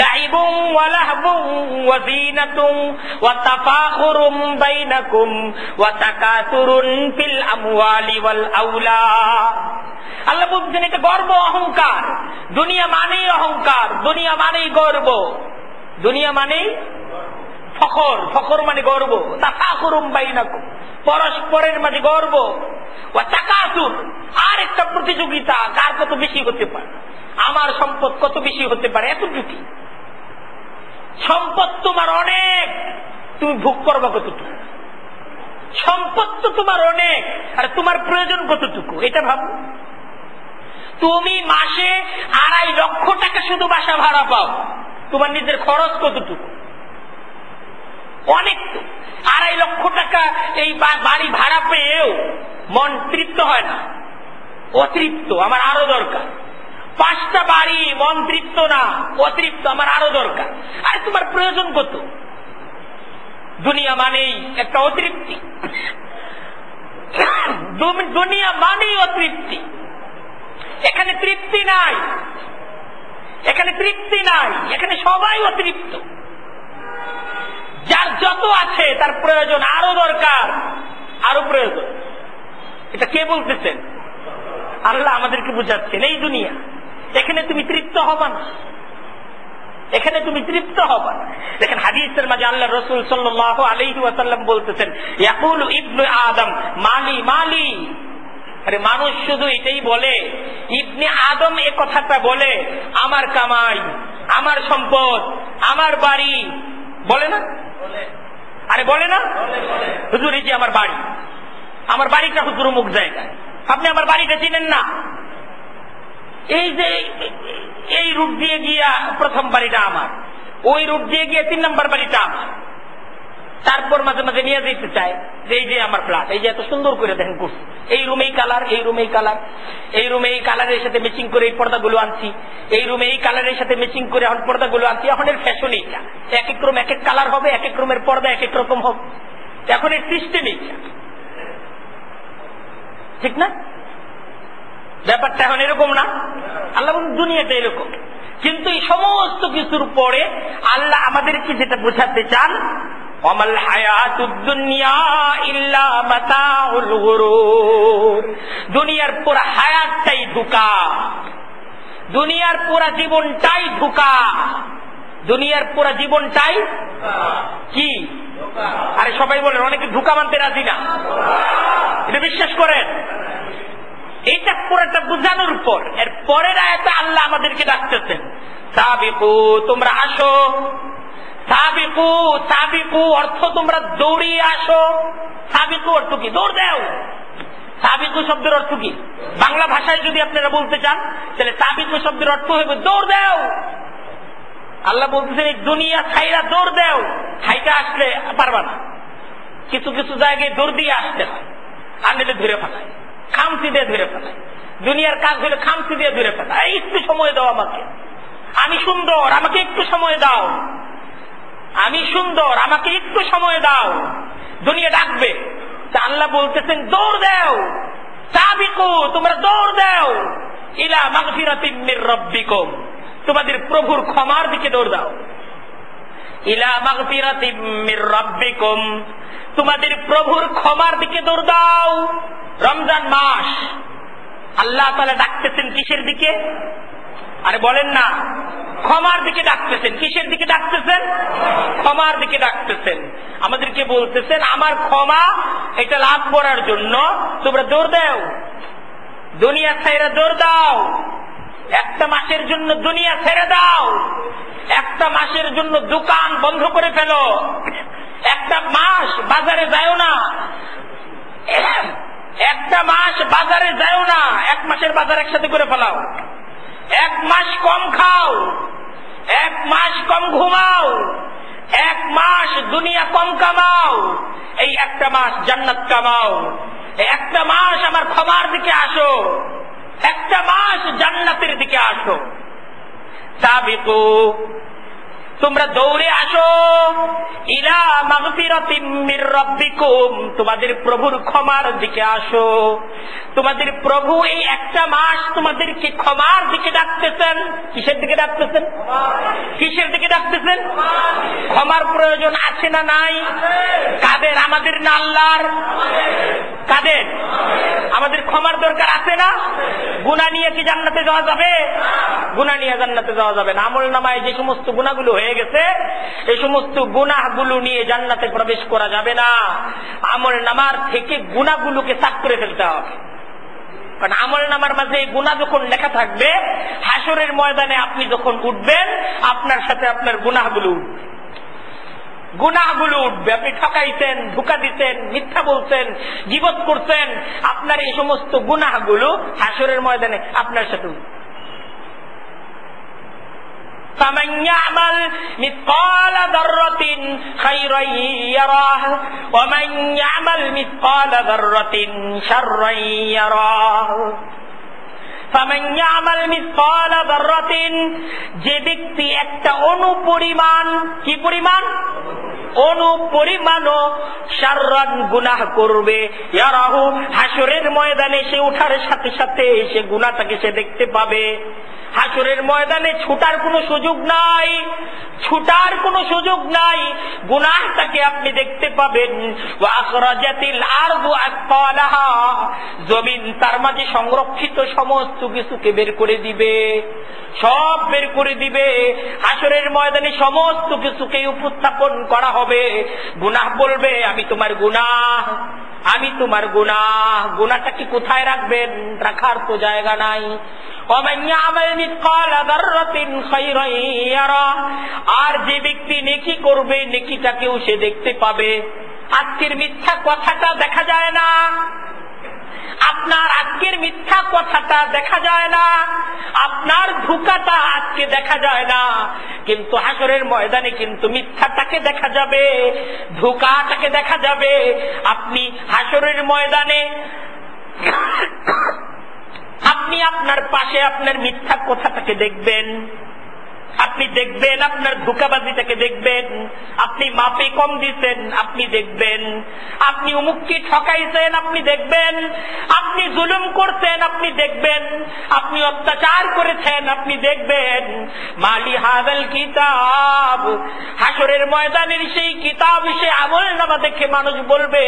লাইবুন ওয়া লাহবুন ওয়া যিনাতুন ওয়া তাফাখুরুম বাইনাকুম ওয়া তাকাসুরুন ফিল আমওয়ালি ওয়াল আওলাদ। আল্লাহ বলছেন এটা গর্ব, অহংকার। দুনিয়া মানেই অহংকার, দুনিয়া মানেই গর্ব, দুনিয়া মানেই ফখর, ফখর মানে গর্ব। তাফাখুরুম বাইনাকুম, পরস্পরের মাঝে গর্ব। ওয়া তাকাসুর, আর একটা প্রতিযোগিতা, কার কত বেশি হতে পারে, আমার সম্পদ কত বেশি হতে পারে, এতটুকু। সম্পদ তোমার অনেক, তুমি ভোগ করবা কতটুকু? সম্পদ তো তোমার অনেক, আর তোমার প্রয়োজন কতটুকু এটা ভাবো। তুমি মাসে 2.5 লক্ষ টাকা শুধু বাসা ভাড়া পাও, তোমার নিজের খরচ কতটুকু? অনেক তো। 2.5 লক্ষ টাকা এই বাড়ি ভাড়া পেয়েও মন তৃপ্ত হয় না, অতৃপ্ত, আমার আরো দরকার। 5টা বাড়ি, মন তৃপ্ত না, অতৃপ্ত, আমার আরো দরকার। আর তোমার প্রয়োজন কত? দুনিয়া মানেই একটা অতৃপ্তি, দুনিয়া মানেই অতৃপ্তি। এখানে তৃপ্তি নাই, এখানে তৃপ্তি নাই, এখানে সবাই অতৃপ্ত। যার যত আছে তার প্রয়োজন আরো দরকার, আরো প্রয়োজন। এটা কে বলতেছেন? আল্লাহ আমাদেরকে বুঝাচ্ছেন। এই দুনিয়া, এখানে তুমি তৃপ্ত হবা না, এখানে তুমি তৃপ্ত হবা না। দেখেন হাদিসের মাঝে আল্লাহ রাসূল সাল্লাল্লাহু আলাইহি ওয়াসাল্লাম বলতেছেন, ইয়াকুলু ইবনু আদম মালি মালি। আরে মানুষ শুধু এটাই বলে, ইবনে আদম এ কথাটা বলে, আমার কামাই, আমার সম্পদ, আমার বাড়ি, বলে না? আরে বলে না? হুজুর এই যে আমার বাড়ি, আমার বাড়িটা হুজুর মুখ জায়গায়, আপনি আমার বাড়িটা চিনেন না। এই যে এই রুট দিয়ে গিয়া প্রথম বাড়িটা আমার, ওই রুট দিয়ে গিয়ে 3 নম্বর বাড়িটা আমার। তারপর মাঝে মাঝে নিয়ে যেতে চায় যে এই যে আমার ফ্ল্যাট, এই যে এত সুন্দর করে দেখেন করছি, এই রুমেই কালার, এই রুমেই কালার, এই রুমে এই কালারের সাথে ম্যাচিং করে এই পর্দাগুলো আনছি, এই রুমে এই কালারের সাথে ম্যাচিং করে এখন পর্দাগুলো আনছি। এখন এর ফ্যাশন এইটা, এক এক রুম এক এক কালার হবে, এক এক রুমের পর্দা এক এক রকম হবে। এখন এর সিস্টেম এইটা, ঠিক না? ব্যাপারটা এখন এরকম না। আল্লাহ দুনিয়াটা এরকম। কিন্তু এই সমস্ত কিছুর পরে আল্লাহ আমাদেরকে যেটা বোঝাতে চান, ওয়ামাল হায়াতুদ দুনিয়া ইল্লা মাতাউল গুরুর। দুনিয়ার পুরো হায়াতটাই ধোঁকা, দুনিয়ার পুরো জীবনটাই ধোঁকা, দুনিয়ার পুরো জীবনটাই কি? আরে সবাই বলেন, অনেকে ধোঁকা মানতে রাজি না, এটা বিশ্বাস করেন? এইটা পুরোটা বুঝানোর পর এর পরের আয়াতে আল্লাহ আমাদেরকে ডাকতেছেন, সাবিকু, তোমরা আসো। সাবিকু, সাবিকু অর্থ তোমরা দৌড়িয়ে আসো। সাবিকু অর্থ কি? দৌড় দাও। সাবিকু শব্দের অর্থ কি? বাংলা ভাষায় যদি আপনারা বলতে চান তাহলে সাবিকু শব্দের অর্থ হবে দৌড় দাও। আল্লাহ বলতেছেন এই দুনিয়া ছাইরা দৌড় দাও। হাইটা আসলে পারবা না, কিছু কিছু জায়গায় দৌড় দিয়ে আসতে হয়, আনলে ধরে ফেলায়, খামচি দিয়ে ধরে ফেলায়। দুনিয়ার কাজ হলে খামচি দিয়ে ধরে ফেলায়, একটু সময় দাও আমাকে, আমি সুন্দর, আমাকে একটু সময় দাও, আমি সুন্দর, আমাকে একটু সময় দাও। দুনিয়া ডাকবে। তা আল্লাহ বলতেছেন দৌড় দাও। সাবিকু, তোমরা দৌড় দাও ইলা মাগফিরাতিম মির রাব্বিকুম, তোমাদের প্রভুর ক্ষমার দিকে দৌড় দাও। ইলা মাগফিরাতিম মির রাব্বিকুম, তোমাদের প্রভুর ক্ষমার দিকে দৌড় দাও। রমজান মাস, আল্লাহ তাআলা ডাকতেছেন কিসের দিকে? আরে বলেন না, ক্ষমার দিকে ডাকতেছেন। কিসের দিকে ডাকতেছেন? ক্ষমার দিকে ডাকতেছেন। আমাদেরকে বলতেছেন আমার ক্ষমা এটা লাভ করার জন্য তোমরা দৌড় দাও, দুনিয়া ছেড়ে দৌড় দাও। একটা মাসের জন্য দুনিয়া ছেড়ে দাও, একটা মাসের জন্য দোকান বন্ধ করে ফেলো, একটা মাস বাজারে যাও না, একটা মাস বাজারে যাও না, এক মাসের বাজার একসাথে করে ফেলাও, এক মাস কম খাও, এক মাস কম ঘুমাও, এক মাস দুনিয়া কম কামাও, এই একটা মাস জান্নাত কামাও, একটা মাস আমার ক্ষমার দিকে আসো, একটা মাস জান্নাতের দিকে আসো। সাবিকু, তোমরা দৌড়ে আসো ইলা মাগফিরাতিম মির রাব্বিকুম, তোমাদের প্রভুর ক্ষমার দিকে আসো। তোমাদের প্রভু এই একটা মাস তোমাদেরকে ক্ষমার দিকে ডাকতেছেন। কিসের দিকে ডাকতেছেন? কিসের দিকে ডাকতেছেন? ক্ষমার প্রয়োজন আছে না নাই? কাদের? আমাদের না আল্লাহর? কাদের? আমাদের ক্ষমার দরকার আছে না? গুনাহ নিয়ে কি জান্নাতে যাওয়া যাবে? গুনাহ নিয়ে জান্নাতে যাওয়া যাবে না। আমল নামায় যে সমস্ত গুনাহগুলো হয়ে গেছে, এই সমস্ত গুনাহগুলো নিয়ে জান্নাতে প্রবেশ করা যাবে না। আমল নামার থেকে গুনাহগুলোকে সাফ করে ফেলতে হবে। কারণ আমল নামার মাঝে এই গুনাহ যখন লেখা থাকবে, হাসরের ময়দানে আপনি যখন উঠবেন আপনার সাথে আপনার গুনাহগুলো উঠবে, গুনাহগুলো উঠবে। আপনি ঠকাইছেন, ধোঁকা দিচ্ছেন, মিথ্যা বলছেন, গীবত করছেন, আপনার এই সমস্ত গুনাহগুলো হাসরের ময়দানে আপনার সাথে উঠবে। فمن يعمل مثقال ذرة خيرا يره ومن يعمل مثقال ذرة شرا يره فمن يعمل مثقال ذرة, যে ব্যক্তি একটা অনুপরিমাণ, কি পরিমাণ? অনুপরিমাণও শাররান গুনাহ করবে, ইয়ারাহু, হাসরের ময়দানে সে ওঠার সাথে সাথে সে গুনাহটাকে সে দেখতে পাবে। হাসরের ময়দানে ছুটার কোনো সুযোগ নাই, ছুটার কোনো সুযোগ নাই, গুনাহটাকে আপনি দেখতে পাবেন। ওয়া আখরাজাতিল আরদু আসফালাহা, জমিন তার মাঝে সংরক্ষিত সমস্ত কিছুকে বের করে দিবে, সব বের করে দিবে। হাসরের ময়দানে সমস্ত কিছুকে উপস্থাপন করা হবে। গুনাহ বলবে আমি তোমার গুনাহ, আমি তোমার গুনাহ। গুনাহটাকে কোথায় রাখবেন? রাখার তো জায়গা নাই। আর যে ব্যক্তি নেকি করবে নেকিটাকেও সে দেখতে পাবে। আজকের মিথ্যা কথাটা দেখা যায় না, আপনার আজকের মিথ্যা কথাটা দেখা যায় না, আপনার ধোঁকাটা আজকে দেখা যায় না, কিন্তু হাসরের ময়দানে কিন্তু মিথ্যাটাকে দেখা যাবে, ধোঁকাটাকে দেখা যাবে। আপনি হাসরের ময়দানে আপনি আপনার পাশে আপনার মিথ্যা কথাটাকে দেখবেন, আপনি দেখবেন আপনার ধোঁকাবাজিটাকে দেখবেন, আপনি মাপে কম দিচ্ছেন আপনি দেখবেন, আপনি অমুককে ঠকাইছেন আপনি দেখবেন, আপনি জুলুম করছেন আপনি দেখবেন, আপনি অত্যাচার করেছেন আপনি দেখবেন। মালি হাযাল কিতাব, হাসরের ময়দানের সেই কিতাব, সে আমল নামা দেখে মানুষ বলবে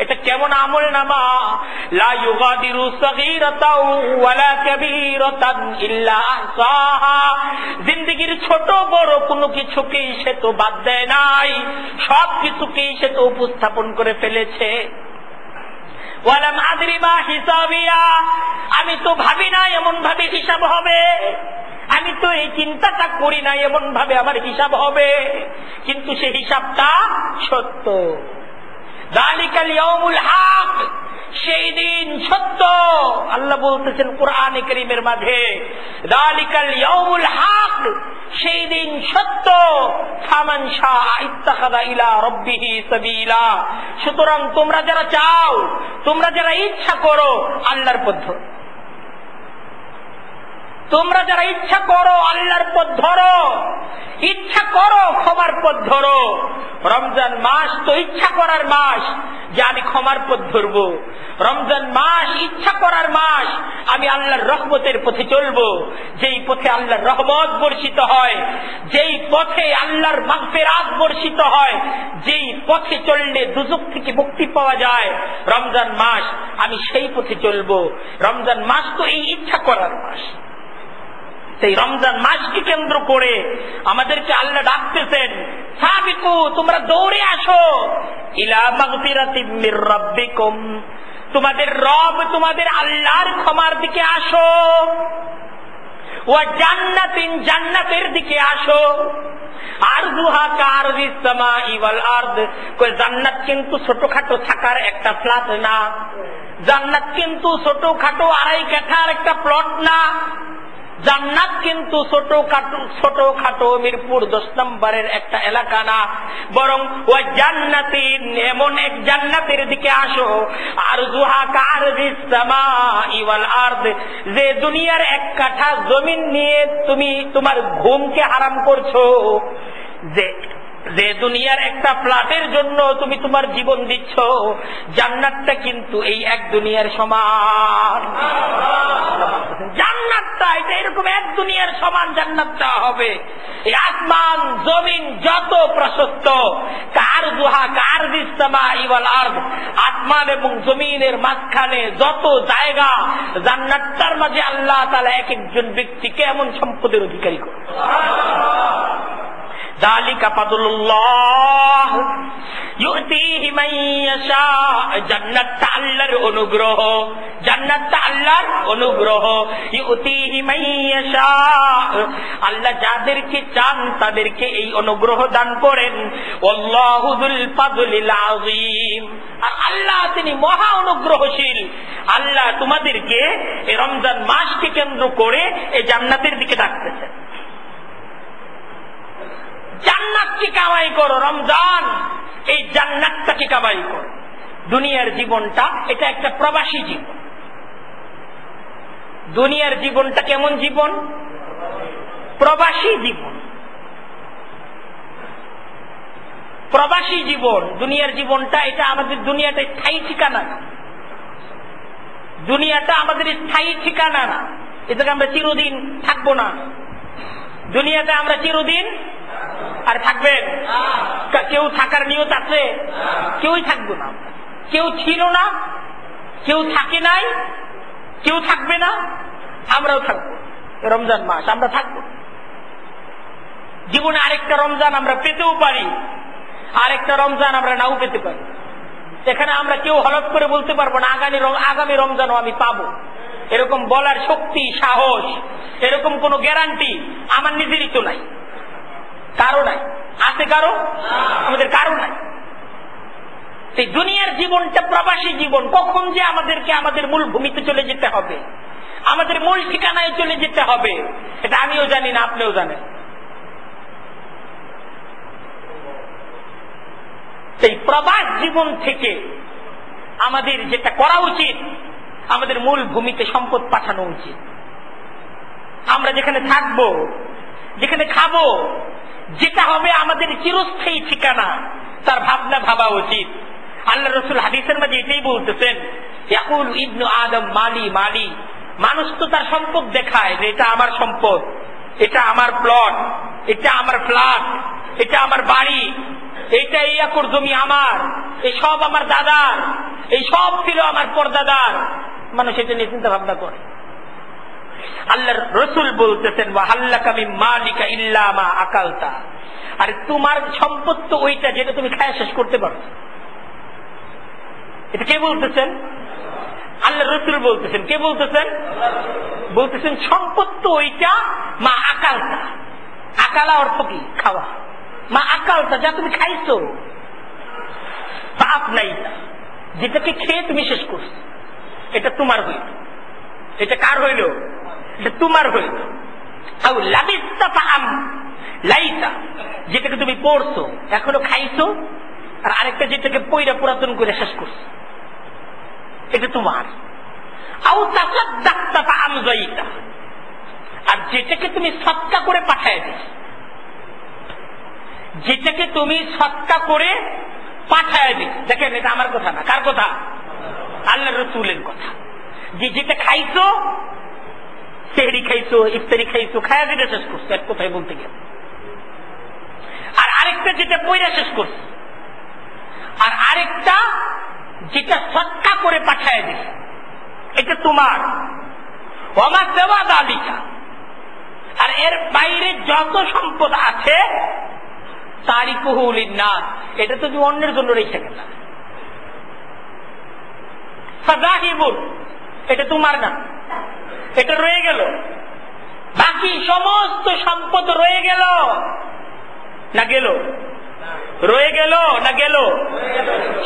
এটা কেমন আমল নামা। লা ইউগাদিরু সাগীরাতাও ওয়ালা কাবীরাতান ইল্লা আহসাহা, জিন্দেগীর ছোট বড় কোনো কিছুকেই সে তো বাদ দেয় নাই, সব কিছুকেই সে তো উপস্থাপন করে ফেলেছে। ওয়ালাম আদরি মা হিসাবিয়া, আমি তো ভাবি না এমন ভাবে হিসাব হবে, আমি তো এই চিন্তাটা করি না এমন ভাবে আমার হিসাব হবে, কিন্তু সে হিসাবটা সত্য। যালিকাল ইয়াউমুল হক, সেই দিন সত্য। আল্লাহ বলতেছেন কুরআনে কারীমের মাঝে, যালিকাল ইয়াউমুল হক, সেই দিন সত্য। ফামান শাআ ইত্তাখাযা ইলা রাব্বিহি সাবিলা, সুতরাং তোমরা যারা চাও, তোমরা যারা ইচ্ছা করো আল্লাহর পথ ধরো, তোমরা যারা ইচ্ছা করো আল্লাহর পথ ধরো, ইচ্ছা করো ক্ষমার পথ ধরো। রমজান মাস তো ইচ্ছা করার মাস যে আমি ক্ষমার পথ ধরবো। রমজান মাস ইচ্ছা করার মাস, আমি আল্লাহর রহমতের পথে চলবো, যেই পথে আল্লাহর রহমত বর্ষিত হয়, যেই পথে আল্লাহর মাগফিরাত বর্ষিত হয়, যেই পথে চললে দুজক থেকে মুক্তি পাওয়া যায়। রমজান মাস আমি সেই পথে চলবো। রমজান মাস তো এই ইচ্ছা করার মাস। সেই রমজান মাসকে কেন্দ্র করে আমাদেরকে আল্লাহ ডাকতেছেন, সাবিকু, তোমরা দৌড়ে আসো ইলা মাগফিরাতিম মির রাব্বিকুম, তোমাদের রব তোমাদের আল্লাহর ক্ষমার দিকে আসো, ওয়া জান্নাতিন, জান্নাতের দিকে আসো, আরজুহা কারজিস সামাই ওয়াল আরদ। কই জান্নাত কিন্তু ছোটখাটো থাকার একটা ফ্ল্যাট না, জান্নাত কিন্তু ছোটখাটো আড়াই কাঠার একটা প্লট না, জান্নাত কিন্তু ছোটখাটো মিরপুর 10 নম্বরের একটা এলাকা না, বরং ওই জান্নাতিন, এমন এক জান্নাতের দিকে আসো, আরজুহা কারজিস সামাই ওয়াল আরদ, যে দুনিয়ার এক কাঠা জমিন নিয়ে তুমি তোমার ঘুমকে হারাম করছো, যে দুনিয়ার একটা ফ্ল্যাটের জন্য তুমি তোমার জীবন দিচ্ছ, জান্নাতটা কিন্তু এই এক দুনিয়ার সমান। জান্নাতটা এটা এরকম এক দুনিয়ার সমান জান্নাতটা হবে। এই আসমান জমিন যত প্রশস্ত, কারজুহা কারজিস সামাই ওয়াল আরদ, আসমান এবং জমিনের মাঝখানে যত জায়গা, জান্নাতটার মাঝে আল্লাহ তাআলা এক একজন ব্যক্তিকে এমন সম্পদের অধিকারী করে। যালিকা ফাদলুল্লাহ ইউতিহি মান ইয়াশা, জান্নাতটা আল্লাহর অনুগ্রহ, জান্নাতটা আল্লাহর অনুগ্রহ। ইউতিহি মান ইয়াশা, আল্লাহ যাদেরকে চান তাদেরকে এই অনুগ্রহ দান করেন। আল্লাহু যুল ফাদলিল আযীম, আর আল্লাহ তিনি মহা অনুগ্রহশীল। আল্লাহ তোমাদেরকে এই রমজান মাসকে কেন্দ্র করে এই জান্নাতের দিকে ডাকতেছেন। জান্নাতকে কামাই করো, রমজান এই জান্নাতটাকে কামাই করো। দুনিয়ার জীবনটা এটা একটা প্রবাসী জীবন। দুনিয়ার জীবনটা কেমন জীবন? প্রবাসী জীবন। প্রবাসী জীবন, দুনিয়ার জীবনটা এটা আমাদের, দুনিয়াটা স্থায়ী ঠিকানা না, দুনিয়াটা আমাদের স্থায়ী ঠিকানা না, এটাকে আমরা চিরদিন থাকবো না। দুনিয়াতে আমরা চিরদিন আর থাকবেন? কেউ থাকার নিয়ত আছে? কেউই থাকবো না। কেউ ছিল না, কেউ থাকে নাই, কেউ থাকবে না, আমরাও থাকবো। রমজান মাস আমরা থাকবো। জীবনে আরেকটা রমজান আমরা পেতেও পারি, আরেকটা রমজান আমরা নাও পেতে পারি। এখানে আমরা কেউ হলফ করে বলতে পারবো না আগামী রমজানও আমি পাবো, এরকম বলার শক্তি, সাহস, এরকম কোন গ্যারান্টি আমার নিজেরই তো নাই, কারো নাই। আছে কারো? আমাদের কারো নাই। এই দুনিয়ার জীবনটা প্রবাসী জীবন। কখন যে আমাদেরকে আমাদের মূল ভূমিতে চলে যেতে হবে, আমাদের মূল ঠিকানায় চলে যেতে হবে, এটা আমিও জানি না, আপনিও জানেন। এই প্রবাস জীবন থেকে আমাদের যেটা করা উচিত, আমাদের মূল ভূমিতে সম্পদ পাঠানো উচিত। আমরা যেখানে থাকবো, যেখানে খাবো, যেটা হবে আমাদের চিরস্থায়ী ঠিকানা, তার ভাবনা ভাবা উচিত। আল্লাহ রাসূল হাদিসের মধ্যে এটাই বলতেছেন, ইয়াকুল ইবনু আদম মালি মালি। মানুষ তো তার সম্পদ দেখায় যে এটা আমার সম্পদ, এটা আমার প্লট, এটা আমার ফ্ল্যাট, এটা আমার বাড়ি, এইটা এই একর জমি আমার, এই সব আমার দাদার, এই সব ছিল আমার পরদাদার। মানুষ এটা নিয়ে চিন্তা ভাবনা করে। আল্লাহর রাসূল বলতেছেন, ওয়াহাল্লাকা মিন মালিকা ইল্লা মা আকালতা। আর তোমার সম্পদ তো ওইটা যেটা তুমি খায় শেষ করতে পারো। এটা কে বলতেছেন? আল্লাহর রাসূল বলতেছেন। কে বলতেছেন? বলতেছেন সম্পদ তো ওইটা মা আকালতা। আকালা অর্থ কি? খাওয়া। মা আকালতা, যা তুমি খাইছো। পাপ নাই, যেটাকে খেয়ে তুমি শেষ করছো, এটা তোমার হইল। এটা কার হইল? এটা তোমার হইল। আও লাবিস্তা ফাআম লাইতা, যেটাকে তুমি পড়ছো, এখনো খাইছো, আর আরেকটা যেটাকে পয়রা পুরাতন করে শেষ করছো, এটা তোমার। আও তাসাদদাকতা ফাআম যাইতা, আর যেটাকে তুমি সদকা করে পাঠায় দিছো, যেটাকে তুমি সদকা করে পাঠায় দিছো। দেখেন, এটা আমার কথা না, কার কথা? আল্লাহর রাসূলের কথা। যে যেটা খাইছো, সেহরি খাইছো, ইফতারি খাইছো, খায়া দিতে শেষ করছো, এক কথায় বলতে গেলে। আর আরেকটা যেটা পয়রা শেষ করছো, আর আরেকটা যেটা সদকা করে পাঠায় দিছো, এটা তোমার। ওমা দেওয়া দালিকা, আর এর বাইরে যত সম্পদ আছে তারিকুহু লিন্নাস, এটা তো তুমি অন্যের জন্য রেখে গেলা। ফাযাহিবুন, এটা তোমার না, এটা রয়ে গেল। বাকি সমস্ত সম্পদ রয়ে গেল না গেল? রয়ে গেল না গেল?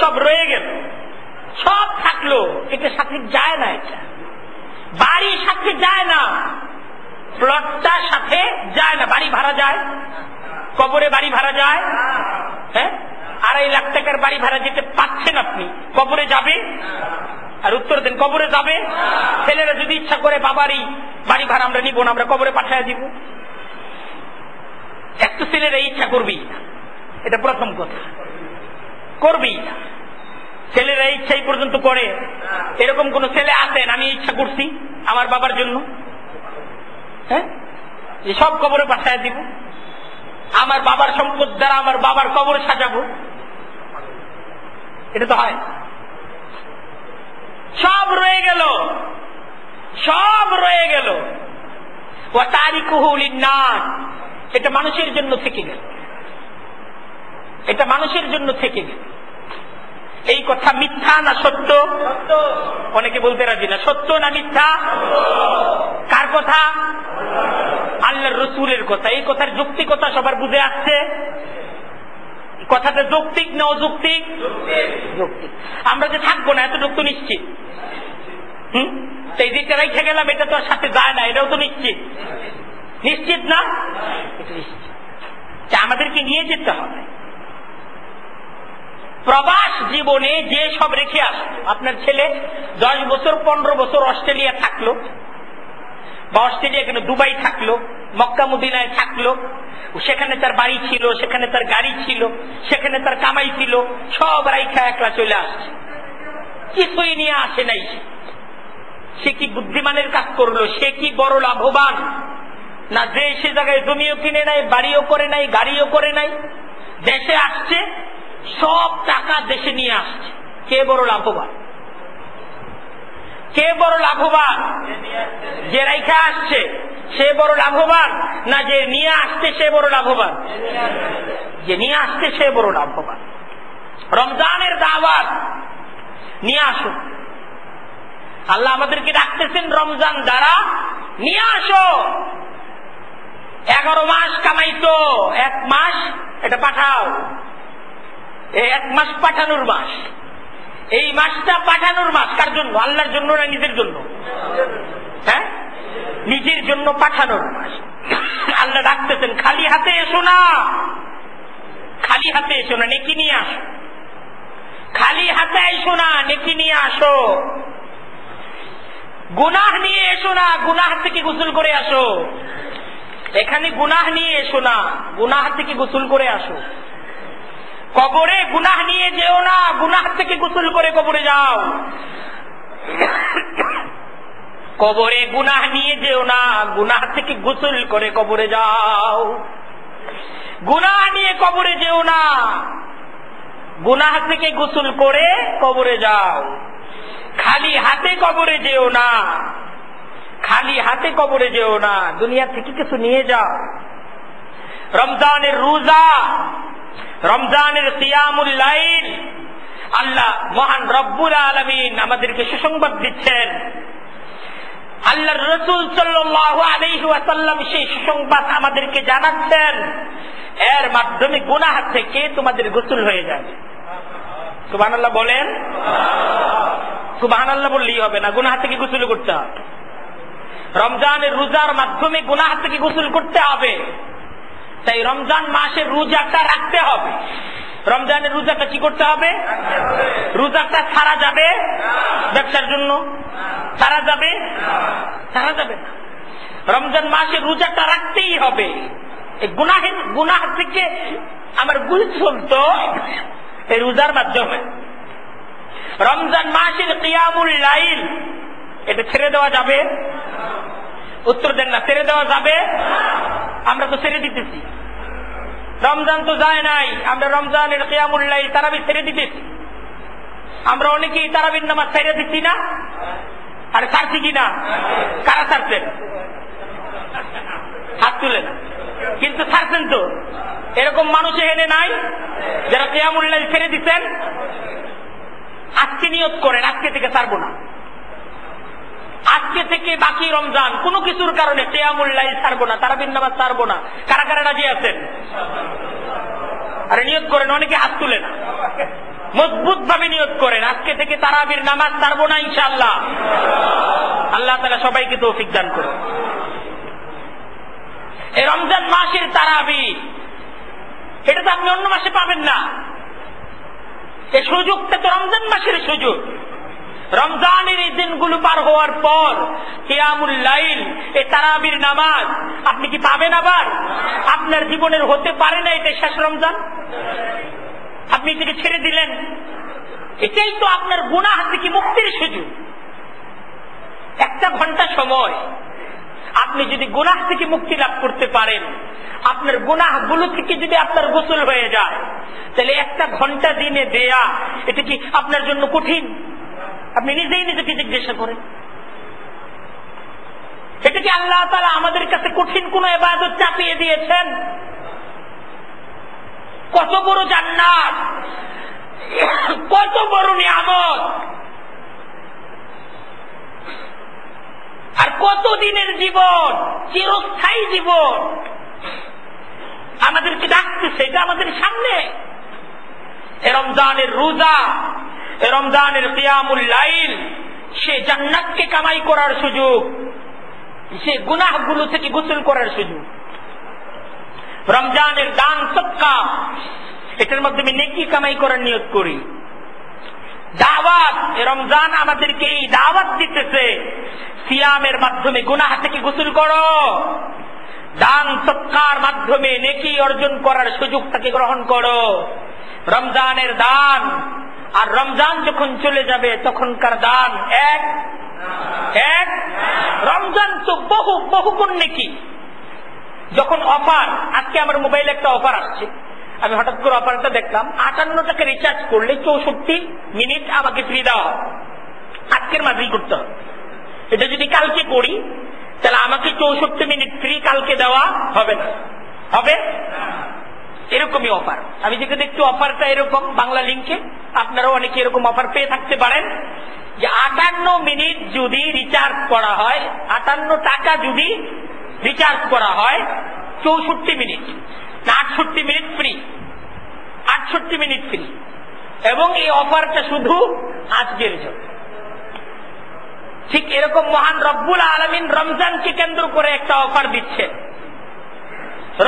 সব রয়ে গেল, সব থাকলো। এটা সাথে যায় না, এটা বাড়ি সাথে যায় না, প্লটটা সাথে যায় না। বাড়ি ভাড়া যায়, কবরে বাড়ি ভাড়া যায়? হ্যাঁ, 2.5 লাখ টাকার বাড়ি ভাড়া যেতে পাচ্ছেন আপনি, কবরে যাবে? আর উত্তর দেন, কবরে যাবে? ছেলেরা যদি ইচ্ছা করে বাবারই বাড়ি ভাড়া আমরা নিব না, আমরা কবরে পাঠিয়ে দিব, একটু ছেলেরা ইচ্ছা করবেই না। এটা প্রথম কথা, করবেই না। ছেলেরা ইচ্ছা এই পর্যন্ত করে? এরকম কোন ছেলে আছেন আমি ইচ্ছা করছি আমার বাবার জন্য, হ্যাঁ, যে সব কবরে পাঠিয়ে দিব, আমার বাবার সম্পদ দ্বারা আমার বাবার কবর সাজাবো? এটা তো হয়। সব রয়ে গেল, সব রয়ে গেল। ওয়া তারিকুহু লিন্নাস, এটা মানুষের জন্য থেকে গেল, এটা মানুষের জন্য থেকে গেল। এই কথা মিথ্যা না সত্য? অনেকে বলতে রাজি না, সত্য না মিথ্যা? কার কথা? আল্লাহর রাসূলের কথা। এই কথার যৌক্তিকতা সবার বুঝে আসছে? কথাটা যৌক্তিক না অযৌক্তিক? যৌক্তিক। আমরা যে থাকবো না এতটুকু তো নিশ্চিত। এই দিকটা রেখে গেলাম, এটা তো আর সাথে যায় না, এটাও তো নিশ্চিত। নিশ্চিত না? আমাদেরকে নিয়ে যেতে হবে। প্রবাস জীবনে যে সব রেখে আসলো, আপনার ছেলে 10 বছর 15 বছর অস্ট্রেলিয়া থাকলো, বা অস্ট্রেলিয়া কেন দুবাই থাকলো, মক্কা মদিনায় থাকলো, সেখানে তার বাড়ি ছিল, সেখানে তার গাড়ি ছিল, সেখানে তার কামাই ছিল, সব রাইখা একলা চলে আসছে, কিছুই নিয়ে আসে নাই। সে কি বুদ্ধিমানের কাজ করলো? সে কি বড় লাভবান? না, যে সে জায়গায় জমিও কিনে নাই, বাড়িও করে নাই, গাড়িও করে নাই, দেশে আসছে, সব টাকা দেশে নিয়ে আসছে। কে বড় লাভবান? কে বড় লাভবান? যে রাইখা আসছে সে বড় লাভবান, না যে নিয়ে আসছে সে বড় লাভবান? যে নিয়ে আসছে সে বড় লাভবান। রমজানের দাওয়াত নিয়ে আসুন, আল্লাহ আমাদেরকে ডাকতেছেন রমজান দ্বারা, নিয়ে আসো। 11 মাস কামাইতো, 1 মাস এটা পাঠাও। এই 1 মাস পাঠানোর মাস, এই মাসটা পাঠানোর মাস। কার জন্য? আল্লাহর জন্য না নিজের জন্য? হ্যাঁ, নিজের জন্য পাঠানোর মাস। আল্লাহ ডাকতেছেন, খালি হাতে এসো না, খালি হাতে এসো না, নেকি নিয়ে আসো। খালি হাতে এসো না, নেকি নিয়ে আসো। গুনাহ নিয়ে এসো না, গুনাহ থেকে গোসল করে আসো। এখানে গুনাহ নিয়ে এসো না, গুনাহ থেকে গোসল করে আসো। কবরে গুনাহ নিয়ে যেও না, গুনাহ থেকে গোসল করে কবরে যাও। কবরে গুনাহ নিয়ে যেও না, গুনাহ থেকে গোসল করে কবরে যাও। গুনাহ নিয়ে কবরে যেও না, গুনাহ থেকে গোসল করে কবরে যাও। খালি হাতে কবরে যেও না, খালি হাতে কবরে যেও না, দুনিয়া থেকে কিছু নিয়ে যাও। রমজানের রোজা, রমজানের কিয়ামুল লাইল, আল্লাহ মহান রব্বুল আলামিন আমাদেরকে সুসংবাদ দিচ্ছেন। আল্লাহর রাসূল সাল্লাল্লাহু আলাইহি ওয়াসাল্লাম সেই সুসংবাদ আমাদেরকে জানাচ্ছেন, এর মাধ্যমে গুনাহ থেকে তোমাদের গোসল হয়ে যাবে। সুবহানাল্লাহ বলেন। সুবহানাল্লাহ বললেই হবে না, গুনাহ থেকে গোসল করতে হবে। রমজানের রোজার মাধ্যমে গুনাহ থেকে গোসল করতে হবে। তাই রমজান মাসের রোজাটা রাখতে হবে। রমজানের রোজাটা কি করতে হবে? রোজাটা ছাড়া যাবে ব্যবসার জন্য? ছাড়া যাবে? ছাড়া যাবে না। রমজান মাসের রোজাটা রাখতেই হবে। এই গুনাহ থেকে আমার গোসল তো এই রোজার মাধ্যমে। রমজান মাসের কিয়ামুল লাইল এটা ছেড়ে দেওয়া যাবে? উত্তর দেন না। ছেড়ে দেওয়া যাবে? আমরা তো ছেড়ে দিতেছি। রমজান তো যায় নাই, আমরা রমজানের কিয়ামুল লাইল তারাবি ছেড়ে দিতেছি। আমরা অনেকেই তারাবির নামাজ ছেড়ে দিচ্ছি না? আর ছাড়ছি কিনা? কারা ছাড়ছেন? হাত তুলে না, কিন্তু ছাড়ছেন তো। এরকম মানুষ এখানে নাই যারা কিয়ামুল লাইল ছেড়ে দিচ্ছেন? আজকে নিয়ত করেন, আজকে থেকে ছাড়বো না, আজকে থেকে বাকি রমজান কোনো কিছুর কারণে কিয়ামুল লাইল ছাড়বো না, তারাবির নামাজ ছাড়বো না। কারা কারা রাজি আছেন? আরে নিয়ত করেন, অনেকে হাত তুলে না। মজবুত ভাবে নিয়ত করেন, আজকে থেকে তারাবির নামাজ ছাড়বো না ইনশাআল্লাহ। আল্লাহ তাআলা সবাইকে তৌফিক দান করুন। এই রমজান মাসের তারাবি, এটা তো আপনি অন্য মাসে পাবেন না। এই সুযোগটা তো রমজান মাসের সুযোগ। রমজানের এই দিনগুলো পার হওয়ার পর কিয়ামুল লাইল, এই তারাবির নামাজ আপনি কি পাবেন আবার? আপনার জীবনের হতে পারে না এটা শেষ রমজান, আপনি এটাকে ছেড়ে দিলেন। এটাই তো আপনার গুনাহ থেকে মুক্তির সুযোগ। একটা ঘন্টা সময় আপনি যদি গুনাহ থেকে মুক্তি লাভ করতে পারেন, আপনার গুনাহগুলো থেকে যদি আপনার গোসল হয়ে যায়, তাহলে একটা ঘন্টা দিনে দেয়া এটা কি আপনার জন্য কঠিন? আপনি নিজেই নিজেকে জিজ্ঞাসা করেন, এটা কি আল্লাহ তাআলা আমাদের কাছে কঠিন কোন ইবাদত চাপিয়ে দিয়েছেন? কত বড় জান্নাত, কত বড় নিয়ামত, আর কত দিনের জীবন, চিরস্থায়ী জীবন আমাদেরকে ডাকতেছে। এটা আমাদের সামনে। এ রমজানের রোজা, এ রমজানের কিয়ামুল লাইল, সে জান্নাতকে কামাই করার সুযোগ, সে গুনাহগুলো থেকে গোসল করার সুযোগ। রমজানের দান সদকা, এটার মাধ্যমে নেকি কামাই করার নিয়ত করি। দাওয়াত, এ রমজান আমাদেরকে এই দাওয়াত দিতেছে, সিয়ামের মাধ্যমে গুনাহ থেকে গোসল করো, দান সদকার মাধ্যমে নেকি অর্জন করার সুযোগটাকে গ্রহণ করো। রমজানের দান, আর রমজান যখন চলে যাবে তখনকার দান এক এক। রমজান তো বহু বহু গুণ নেকি। যখন অফার, আজকে আমার মোবাইলে একটা অফার আসছে, আমি হঠাৎ করে অফারটা দেখলাম, 58 টাকা রিচার্জ করলে 64 মিনিট আমাকে ফ্রি দেওয়া হবে। আজকের মাঝেই করতে হবে। এটা যদি কালকে করি তাহলে আমাকে 64 মিনিট ফ্রি কালকে দেওয়া হবে না, হবে? এরকমই অফার। আমি যেটা দেখছি অফারটা এরকম, বাংলা লিঙ্কে আপনারাও অনেকে এরকম অফার পেয়ে থাকতে পারেন, যে 58 মিনিট যদি রিচার্জ করা হয়, 58 টাকা যদি রিচার্জ করা হয়, 64 মিনিট না 68 মিনিট ফ্রি, 68 মিনিট ফ্রি। এবং এই অফারটা শুধু আজকের জন্য। ঠিক এরকম মহান রব্বুল আলামিন রমজানকে কেন্দ্র করে একটা অফার দিচ্ছেন,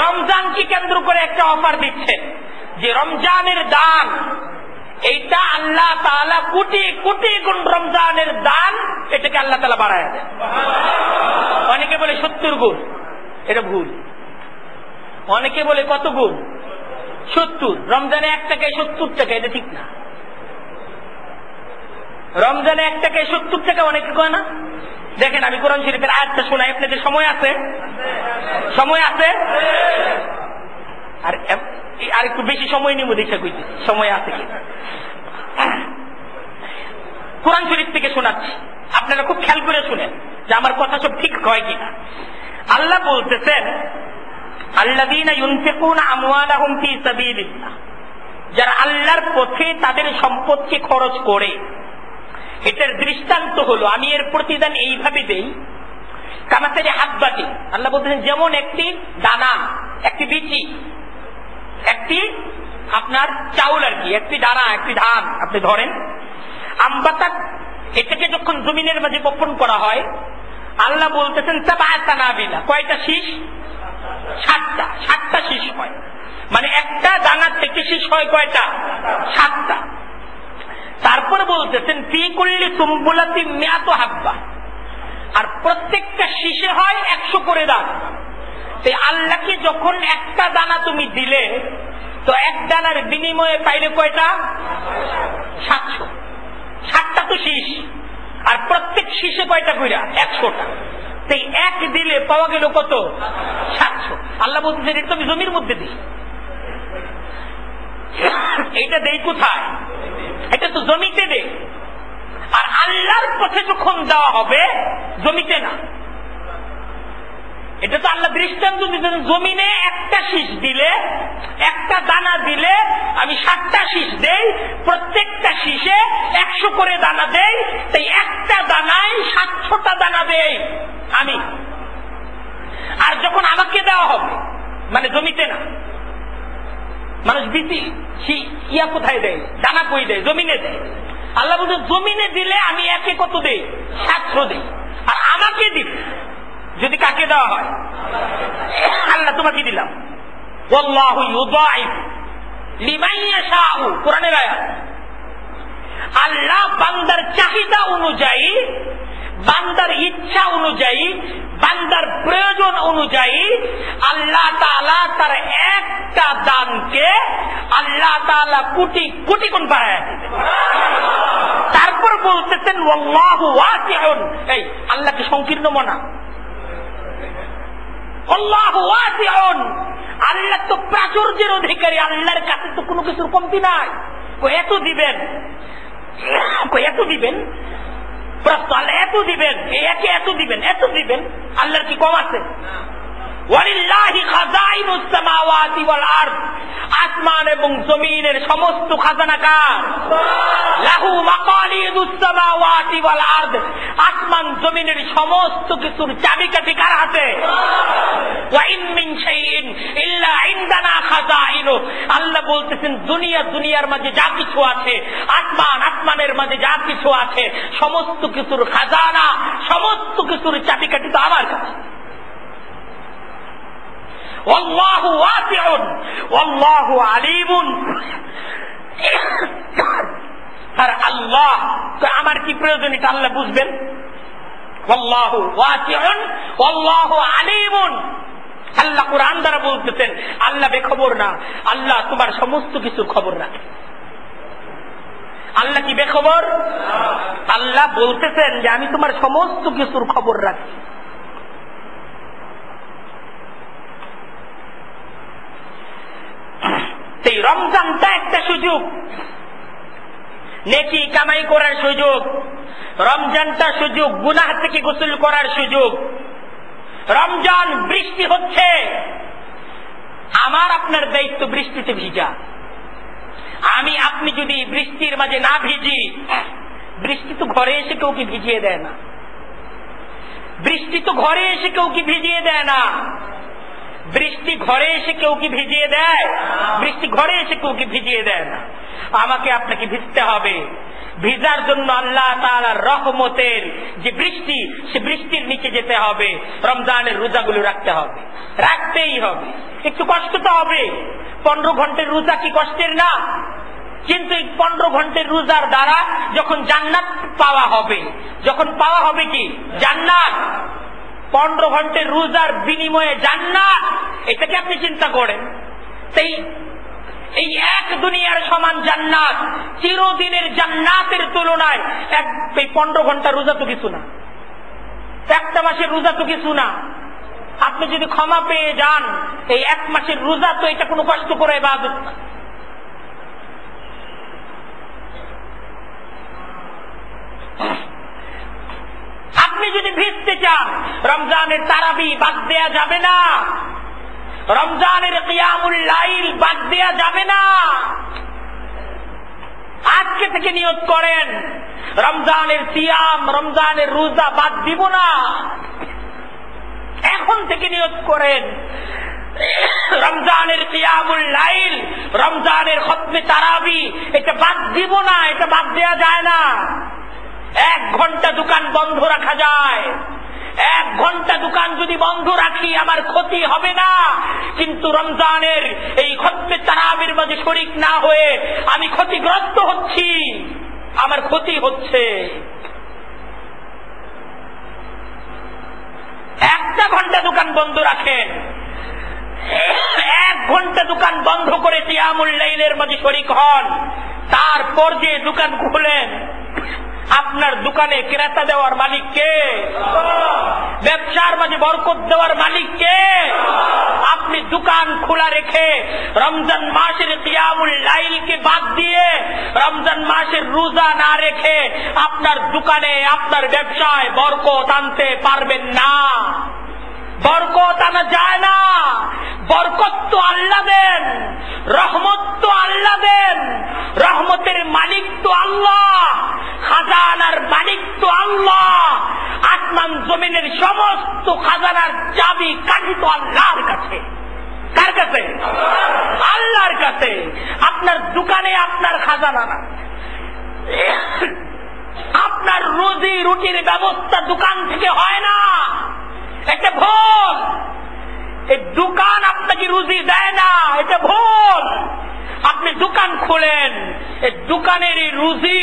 রমজানকে কেন্দ্র করে একটা অফার দিচ্ছেন, যে রমজানের দান, এইটা আল্লাহ তাআলা কোটি কোটি গুণ রমজানের দান, এটাকে আল্লাহ তাআলা বাড়ায় দেন। অনেকে বলে 70 গুণ, এটা ভুল। অনেকে বলে কত গুণ? 70। রমজানে 1 টাকায় 70 টাকা, এটা ঠিক না। রমজানে 1 টাকায় 70 টাকা অনেকে কয় না। দেখেন, আমি কোরআন শরীফের আয়াতটা শোনাই আপনাদের। সময় আছে? সময় আছে? আর একটু বেশি সময় নিব, দেখা কইতে সময় আছে কি। কোরআন শরীফ থেকে শোনাচ্ছি, আপনারা খুব খেয়াল করে শুনেন যে আমার কথা সব ঠিক হয় কিনা। আল্লাহ বলতেছেন, আল্লাযীনা ইউনফিকুনা আমওয়ালাহুম ফী সাবিলিল্লাহ, যারা আল্লাহর পথে তাদের সম্পদকে খরচ করে। এটার দৃষ্টান্ত হলো, আমি এর প্রতিদান এইভাবে দেই, কামাসারি হাব্বাতি, আল্লাহ বলতেছেন যেমন একটি দানা, একটি বিচি, একটি আপনার চাউল আর কি, একটি দানা, একটি ধান আপনি ধরেন। আম্বাতা, এটাকে যখন জমিনের মাঝে বপন করা হয়, আল্লাহ বলতেছেন সাবাতানাবিলা, কয়টা শীষ? 7টা শীষ হয়। মানে একটা দানা থেকে শীষ হয় কয়টা? 7টা। তারপরে বলতেছেন ফি কুল্লি সুম্বুলাতিন মিয়াতু হাব্বা, আর প্রত্যেকটা শীষে হয় 100 করে দানা। তাই আল্লাহকে যখন একটা দানা তুমি দিলে, তো এক দানার বিনিময়ে পাইলে কয়টা? 700। 7টা তো শীষ, আর প্রত্যেক শীষে কয়টা কইরা? 100টা। তাই এক দিলে পাওয়া গেল কত? 700। আল্লাহ বলতেছেন এটা তুমি জমির মধ্যে দিই। এইটা দেই কোথায়? এটা তো জমিতে দে। আর আল্লাহর পথে যখন দেওয়া হবে, জমিতে না। এটা তো আল্লাহ দৃষ্টান্ত দিতেন, জমিনে একটা শীষ দিলে, একটা দানা দিলে আমি 7টা শীষ দেই, প্রত্যেকটা শীষে 100 করে দানা দেই, তাই একটা দানায় 700টা দানা দেই আমি। আর যখন আমাকে দেওয়া হবে, মানে জমিতে না, মানুষ বিচি ইয়া কোথায় দেয়, দানা কই দেয়, জমিনে দেয়। আল্লাহ বলছে জমিনে দিলে আমি একে কত দেই, 700 দেই। আর আমাকে দিবে যদি কাকে দেওয়া হয়, আল্লাহ তোমাকে দিলাম। ওয়াল্লাহু ইউদাইফু লিমান ইয়াশাউ, কোরআনের আয়াত। আল্লাহ বান্দার চাহিদা অনুযায়ী, বান্দার ইচ্ছা অনুযায়ী, বান্দার প্রয়োজন অনুযায়ী আল্লাহ তাআলা তার একটা দানকে আল্লাহ তাআলা কোটি কোটি গুণ বাড়ায় দিবেন। তারপর বলতেছেন ওয়াল্লাহু ওয়াসিউন, এই আল্লাহ কি সংকীর্ণ মনা? আল্লাহু ওয়াসিউন, আল্লাহ তো প্রাচুর্যের অধিকারী, আল্লাহর কাছে তো কোনো কিছুর কমতি নাই। এত দিবেন, এত দিবেন, প্রশ্ন আল্লাহ এত দিবেন, একে এত দিবেন, এত দিবেন, আল্লাহর কি কম আছে? ওয়ালিল্লাহি খাযাইনুস সামাওয়াতি ওয়াল আরদ, আসমান এবং জমিনের সমস্ত খাজানা কার? লাহু মাকালিদুস সামাওয়াতি ওয়াল আরদ, আসমান জমিনের সমস্ত কিছুর চাবিকাঠি কার হাতে? ওয়া ইন মিন শাইইন ইল্লা ইনদানা খাযাইনু, আল্লাহ বলতেছেন দুনিয়ার মাঝে যা কিছু আছে, আসমানের মাঝে যা কিছু আছে, সমস্ত কিছুর খাজানা, সমস্ত কিছুর চাবিকাঠি তো আমার কাছে। ওয়াল্লাহু ওয়াসিউন ওয়াল্লাহু আলিমুন, আর আল্লাহ আমার কি প্রয়োজন এটা আল্লাহ বুঝবেন। ওয়াল্লাহু ওয়াসিউন ওয়াল্লাহু আলিমুন, আল্লাহ কুরআন দ্বারা বলতেছেন আল্লাহ বেখবর না, আল্লাহ তোমার সমস্ত কিছুর খবর রাখে। আল্লাহ কি বেখবর? আল্লাহ বলতেছেন যে আমি তোমার সমস্ত কিছুর খবর রাখি। সেই রমজানটা একটা সুযোগ, নেকি কামাই করার সুযোগ। রমজানটা সুযোগ গুনাহ থেকে গোসল করার সুযোগ। রমজান বৃষ্টি হচ্ছে, আমার আপনার দায়িত্ব বৃষ্টিতে ভিজা। আপনি যদি বৃষ্টির মাঝে না ভিজি, বৃষ্টি তো ঘরে এসে কেউ কি ভিজিয়ে দেয় না, বৃষ্টি তো ঘরে এসে কেউ কি ভিজিয়ে দেয় না, বৃষ্টি ঘরে এসে কেউ কি ভিজিয়ে দেয়? বৃষ্টি ঘরে এসে কেউ কি ভিজিয়ে দেয় না। আমাকে আপনাকে ভিজতে হবে। ভিজার জন্য আল্লাহ তাআলার রহমতের যে বৃষ্টি, সে বৃষ্টির নিচে যেতে হবে। রমজানের রোজাগুলো রাখতে হবে, রাখতেই হবে। একটু কষ্ট তো হবে। 15 ঘন্টার রোজা কি কষ্টের না? কিন্তু এই 15 ঘন্টার রোজার দ্বারা যখন জান্নাত পাওয়া হবে, যখন পাওয়া হবে কি জান্নাত, 15 ঘন্টার রোজার বিনিময়ে জান্নাত, এটাকে আপনি চিন্তা করেন। এই এক দুনিয়ার সমান জান্নাত, চিরদিনের জান্নাতের তুলনায় এই 15 ঘন্টা রোজা তো কিছু না, একটা মাসের রোজা তো কিছু না। আপনি যদি ক্ষমা পেয়ে যান, এই 1 মাসের রোজা তো এটা কোনো কষ্ট করে ইবাদত না। আপনি যদি ভিজতে চান, রমজানের তারাবি বাদ দেয়া যাবে না, রমজানের কিয়ামুল লাইল বাদ দেয়া যাবে না। আজকে থেকে নিয়ত করেন, রমজানের সিয়াম, রমজানের রোজা বাদ দিব না। এখন থেকে নিয়ত করেন, রমজানের কিয়ামুল লাইল, রমজানের খতমে তারাবি, এটা বাদ দিব না, এটা বাদ দেয়া যায় না। 1 ঘন্টা দোকান বন্ধ রাখা যায়, 1 ঘন্টা দোকান যদি বন্ধ রাখি আমার ক্ষতি হবে না, কিন্তু রমজানের এই খতমে তারাবির মাঝে শরীক না হয়ে আমি ক্ষতিগ্রস্ত হচ্ছি, আমার ক্ষতি হচ্ছে। 1 ঘন্টা দোকান বন্ধ রাখেন, 1 ঘন্টা দোকান বন্ধ করে কিয়ামুল লাইলের মাঝে শরীক হন, তারপর যে দোকান খুলেন, আপনার দোকানে ক্রেতা দেওয়ার মালিক কে? ব্যবসার মাঝে বরকত দেওয়ার মালিক কে? আপনি দোকান খোলা রেখে রমজান মাসের কিয়ামুল লাইলকে বাদ দিয়ে, রমজান মাসের রোজা না রেখে আপনার দোকানে, আপনার ব্যবসায় বরকত আনতে পারবেন না। বরকত আনা যায় না। বরকত তো আল্লাহ দেন, রহমত তো আল্লাহ দেন, রহমতের মালিক তো আল্লাহ, খাজানার মালিক তো আল্লাহ, আসমান জমিনের সমস্ত খাজানার চাবি কাঠি তো আল্লাহর কাছে। কার কাছে? আল্লাহর কাছে। আপনার দোকানে আপনার খাজানা না, আপনার রুজি রুটির ব্যবস্থা দোকান থেকে হয় না, এটা ভুল। এই দোকান আপনাকে রুজি দেয় না, এটা ভুল। আপনি দোকান খোলেন, এই দোকানের এই রুজি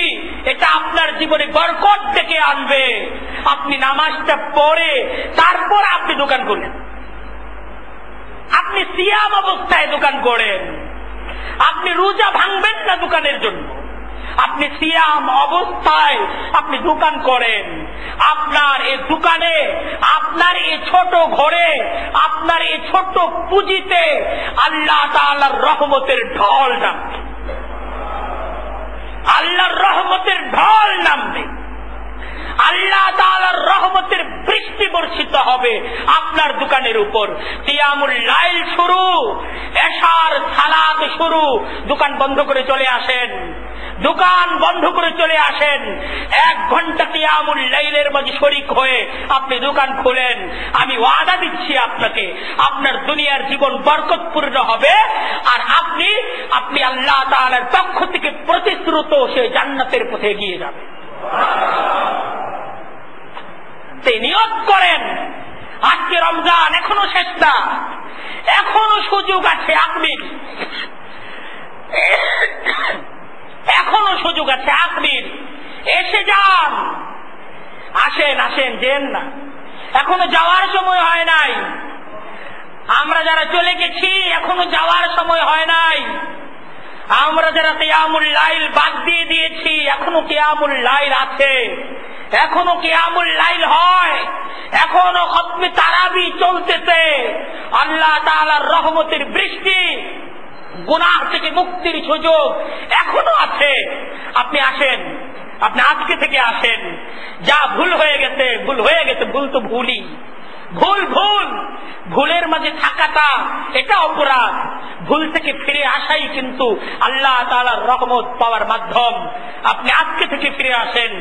এটা আপনার জীবনে বরকত ডেকে আনবে। আপনি নামাজটা পড়ে তারপর আপনি দোকান খোলেন। আপনি সিয়াম অবস্থায় দোকান করেন, আপনি রোজা ভাঙবেন না দোকানের জন্য। আপনি সিয়াম অবস্থায় আপনি দোকান করেন, আপনার এই দোকানে, আপনার এই ছোট ঘরে, আপনার এই ছোট পুঁজিতে আল্লাহ তাআলার রহমতের ঢল নামবে, আল্লাহর রহমতের ঢল নামবে, আল্লাহ তাআলার রহমতের বৃষ্টি বর্ষিত হবে আপনার দোকানের উপর। কিয়ামুল লাইল শুরু, এশার সালাত শুরু। দোকান বন্ধ করে চলে আসেন, দোকান বন্ধ করে চলে আসেন। 1 ঘন্টা কিয়ামুল লাইলের মাঝে শরীক হয়ে আপনি দোকান খোলেন। আমি ওয়াদা দিচ্ছি আপনাকে, আপনার দুনিয়ার জীবন বরকতপূর্ণ হবে, আর আপনি আল্লাহ তাআলার পক্ষ থেকে প্রতিশ্রুত সেই জান্নাতের পথে এগিয়ে যাবেন। নিয়ত করেন, আজকে রমজান এখনো শেষ না, এখনো সুযোগ আছে। আপনি এখনো সুযোগ আছে, আপনি এসে যান। আসেন আসেন, যেন না, এখনো যাওয়ার সময় হয় নাই। আমরা যারা চলে গেছি এখনো যাওয়ার সময় হয় নাই। আমরা যারা কিয়ামুল লাইল বাদ দিয়ে দিয়েছি এখনো কিয়ামুল লাইল আছে, এখনো কিয়ামুল লাইল হয়, এখনো খতমে তারাবি চলতেছে। আল্লাহ তাআলার রহমতের বৃষ্টি, গুনাহ থেকে মুক্তির সুযোগ এখনো আছে। আপনি আসেন, আপনি আজকে থেকে আসেন। যা ভুল হয়ে গেছে ভুল হয়ে গেছে, ভুল তো ভুলই, ভুল ভুল, ভুলের মাঝে থাকাটা এটা অপরাধ। ভুল থেকে ফিরে আসাই কিন্তু আল্লাহ তাআলার রহমত পাওয়ার মাধ্যম। আপনি আজকে থেকে ফিরে আসেন,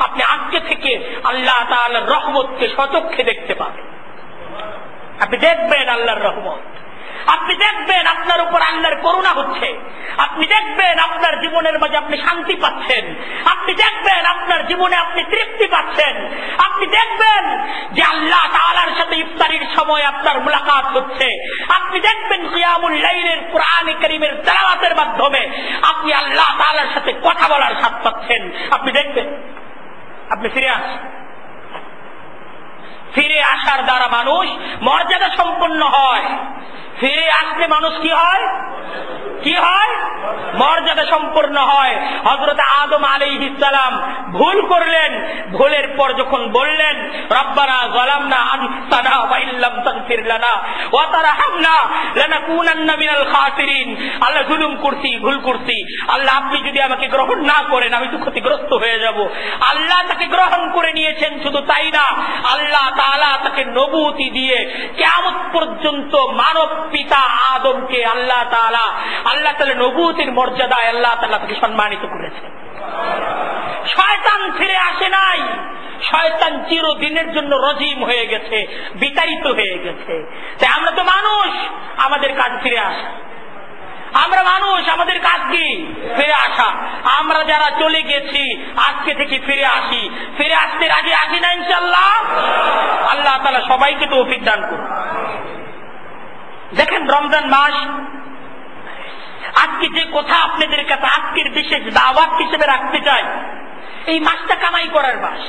আপনি আজকে থেকে আল্লাহ তাআলার রহমতকে সচক্ষে দেখতে পাবেন। আপনি দেখবেন আল্লাহর রহমত, আপনি দেখবেন আপনার উপর আল্লাহর করুণা হচ্ছে, আপনি দেখবেন আপনার জীবনের মাঝে আপনি শান্তি পাচ্ছেন, আপনি দেখবেন আপনার জীবনে আপনি তৃপ্তি পাচ্ছেন, আপনি দেখবেন যে আল্লাহ তাআলার সাথে ইফতারির সময় আপনার মুলাকাত হচ্ছে, আপনি দেখবেন কিয়ামুল লাইলের কোরআনে কারীমের তেলাওয়াতের মাধ্যমে আপনি আল্লাহ তাআলার সাথে কথা বলার স্বাদ পাচ্ছেন। আপনি দেখবেন, আপনি ফিরে আসেন। ফিরে আসার দ্বারা মানুষ মর্যাদা সম্পন্ন হয়। ফিরে আসলে মানুষ কি হয়? কি হয়? মর্যাদা সম্পন্ন হয়। হযরত আদম আলাইহিস সালাম ভুল করলেন, ভুলের পর যখন বললেন রব্বানা যালামনা আনফুসানা ওয়া ইল্লাম তাগফির লানা ওয়া তারহামনা লানাকুনান্না মিনাল খাসিরিন, আল্লাহ জুলুম করছি, ভুল করছি, আল্লাহ আপনি যদি আমাকে গ্রহণ না করেন আমি তো ক্ষতিগ্রস্ত হয়ে যাব। আল্লাহ তাকে গ্রহণ করে নিয়েছেন, শুধু তাই না, আল্লাহ তাআলা তাকে নবুয়তি দিয়ে কিয়ামত পর্যন্ত মানব পিতা আদমকে আল্লাহ তাআলা নবুয়তির মর্যাদায় আল্লাহ তাআলা তাকে সম্মানিত করেছেন। শয়তান ফিরে আসে নাই, শয়তান চিরদিনের জন্য রজিম হয়ে গেছে, বিতাড়িত হয়ে গেছে। তাই আমরা তো মানুষ, আমাদের কাজ ফিরে আসা। আমরা মানুষ, আমাদের কাজ কি? ফিরে আসা। আমরা যারা চলে গেছি আজকে থেকে ফিরে আসি, ফিরে আসতে রাজি আছি না ইনশাআল্লাহ? আল্লাহ তাআলা সবাইকে তৌফিক দান করুন। দেখেন রমজান মাস, আজকে যে কথা আপনাদের কাছে আজকের বিশেষ দাওয়াত হিসেবে রাখতে চাই, এই মাসটা কামাই করার মাস।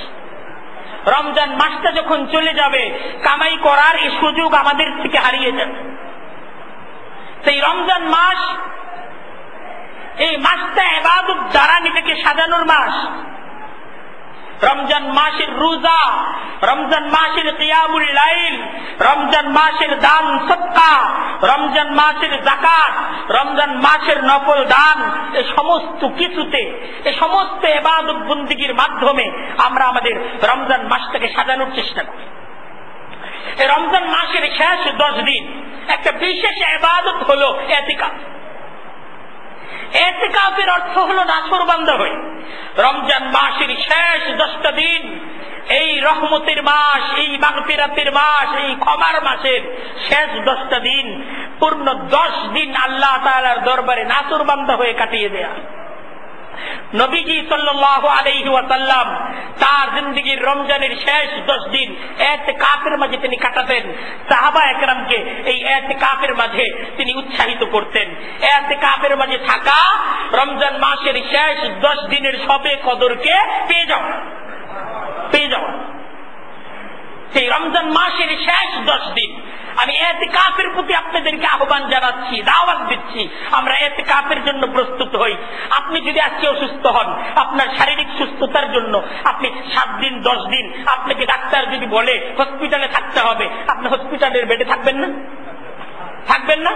রমজান মাসটা যখন চলে যাবে কামাই করার এই সুযোগ আমাদের থেকে হারিয়ে যাবে। সেই রমজান মাস, এই মাসটা ইবাদত দ্বারা নিজেকে সাজানোর মাস। রমজান মাসের রোজা, রমজান মাসের কিয়ামুল লাইল, রমজান মাসের দান সদকা, রমজান মাসের যাকাত, রমজান মাসের নফল দান, এই সমস্ত কিছুতে, এই সমস্ত ইবাদত বন্দেগীর মাধ্যমে আমরা আমাদের রমজান মাসটাকে সাজানোর চেষ্টা করি। রমজান মাসের শেষ 10 দিন একটা বিশেষ ইবাদত হলো ইতিকাফ। ইতিকাফের অর্থ হলো নাছরবান্দা হয়ে রমজান মাসের শেষ 10টা দিন, এই রহমতের মাস, এই মাগফিরাতের মাস, এই ক্ষমার মাসের শেষ 10টা দিন, পূর্ণ 10 দিন আল্লাহ তাআলার দরবারে নাছরবান্দা হয়ে কাটিয়ে দেয়া। নবীজি সাল্লাল্লাহু আলাইহি ওয়াসাল্লাম তার জিন্দেগীর রমজানের শেষ 10 দিন ইতিকাফের মাঝে তিনি কাটাতেন। সাহাবা একরামকে এই ইতিকাফের মাঝে তিনি উৎসাহিত করতেন। ইতিকাফের মাঝে থাকা রমজান মাসের শেষ 10 দিনের সবে কদরকে পেয়ে যাওয়া। সেই রমজান মাসের শেষ 10 দিন আমি ইতিকাফের প্রতি আপনাদেরকে আহ্বান জানাচ্ছি, দাওয়াত দিচ্ছি, আমরা ইতিকাফের জন্য প্রস্তুত হই। আপনি যদি আজকে অসুস্থ হন, আপনার শারীরিক সুস্থতার জন্য আপনি 7 দিন 10 দিন আপনাকে ডাক্তার যদি বলে হসপিটালে থাকতে হবে, আপনি হসপিটালের বেডে থাকবেন না? থাকবেন না?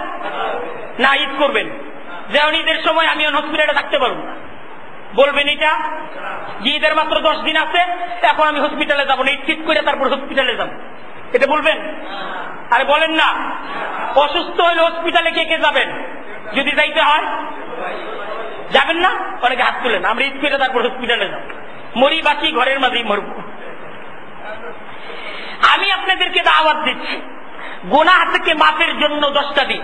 না ঈদ করবেন, যেমন ঈদের সময় আমি হসপিটালে থাকতে পারবো না, বলবেন এটা যে ঈদের মাত্র 10 দিন আছে, এখন আমি হসপিটালে যাবো না, ঈদ ঠিক করে তারপর হসপিটালে যাবো, এটা বলবেন? আরে বলেন না। অসুস্থ হলে হসপিটালে কে কে যাবেন? যদি যাইতে হয় যাবেন না? অনেকে হাত তুলেন, আমরা ঈদ করে তারপর হসপিটালে যাব, মরি বাঁচি ঘরের মাঝেই মরব। আমি আপনাদেরকে দাওয়াত দিচ্ছি, গুনাহ থেকে মাফের জন্য 10টা দিন,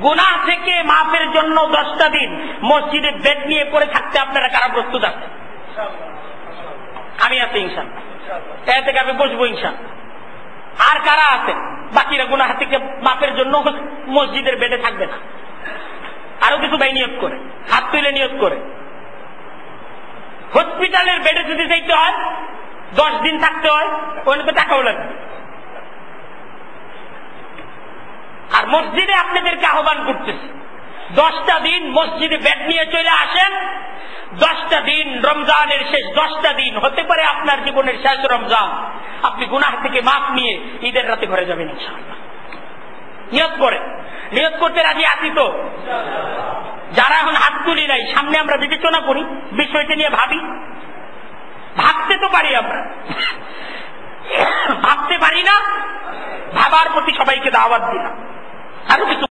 গুনাহ থেকে মাফের জন্য 10টা দিন মসজিদে বেড নিয়ে পড়ে থাকতে আপনারা কারা প্রস্তুত আছেন? আমি আছি ইনশাআল্লাহ, এ থেকে আমি বসবো ইনশাআল্লাহ। আর কারা আছেন বাকিরা গুনাহ থেকে মাফের জন্য মসজিদের বেডে থাকবে না? আরো কিছু ভাই নিয়ত করে, হাত তুলে নিয়ত করে। হসপিটালের বেডে যদি যাইতে হয়, 10 দিন থাকতে হয়, ওখানে তো টাকাও লাগবে। আর মসজিদে আপনাদেরকে আহ্বান করতেছি, 10টা দিন মসজিদে বেড নিয়ে চলে আসেন। 10টা দিন, রমজানের শেষ 10টা দিন হতে পারে আপনার জীবনের শেষ রমজান। আপনি গুনাহ থেকে মাফ নিয়ে ঈদের রাতে ঘরে যাবেন ইনশাআল্লাহ। নিয়ত করে, নিয়ত করতে রাজি আছি তো? যারা এখন হাত তুলি নাই, সামনে আমরা বিবেচনা করি, বিষয়টা নিয়ে ভাবি। ভাবতে তো পারি আমরা, ভাবতে পারি না? ভাবার প্রতি সবাইকে দাওয়াত দিলাম। আরো কিছু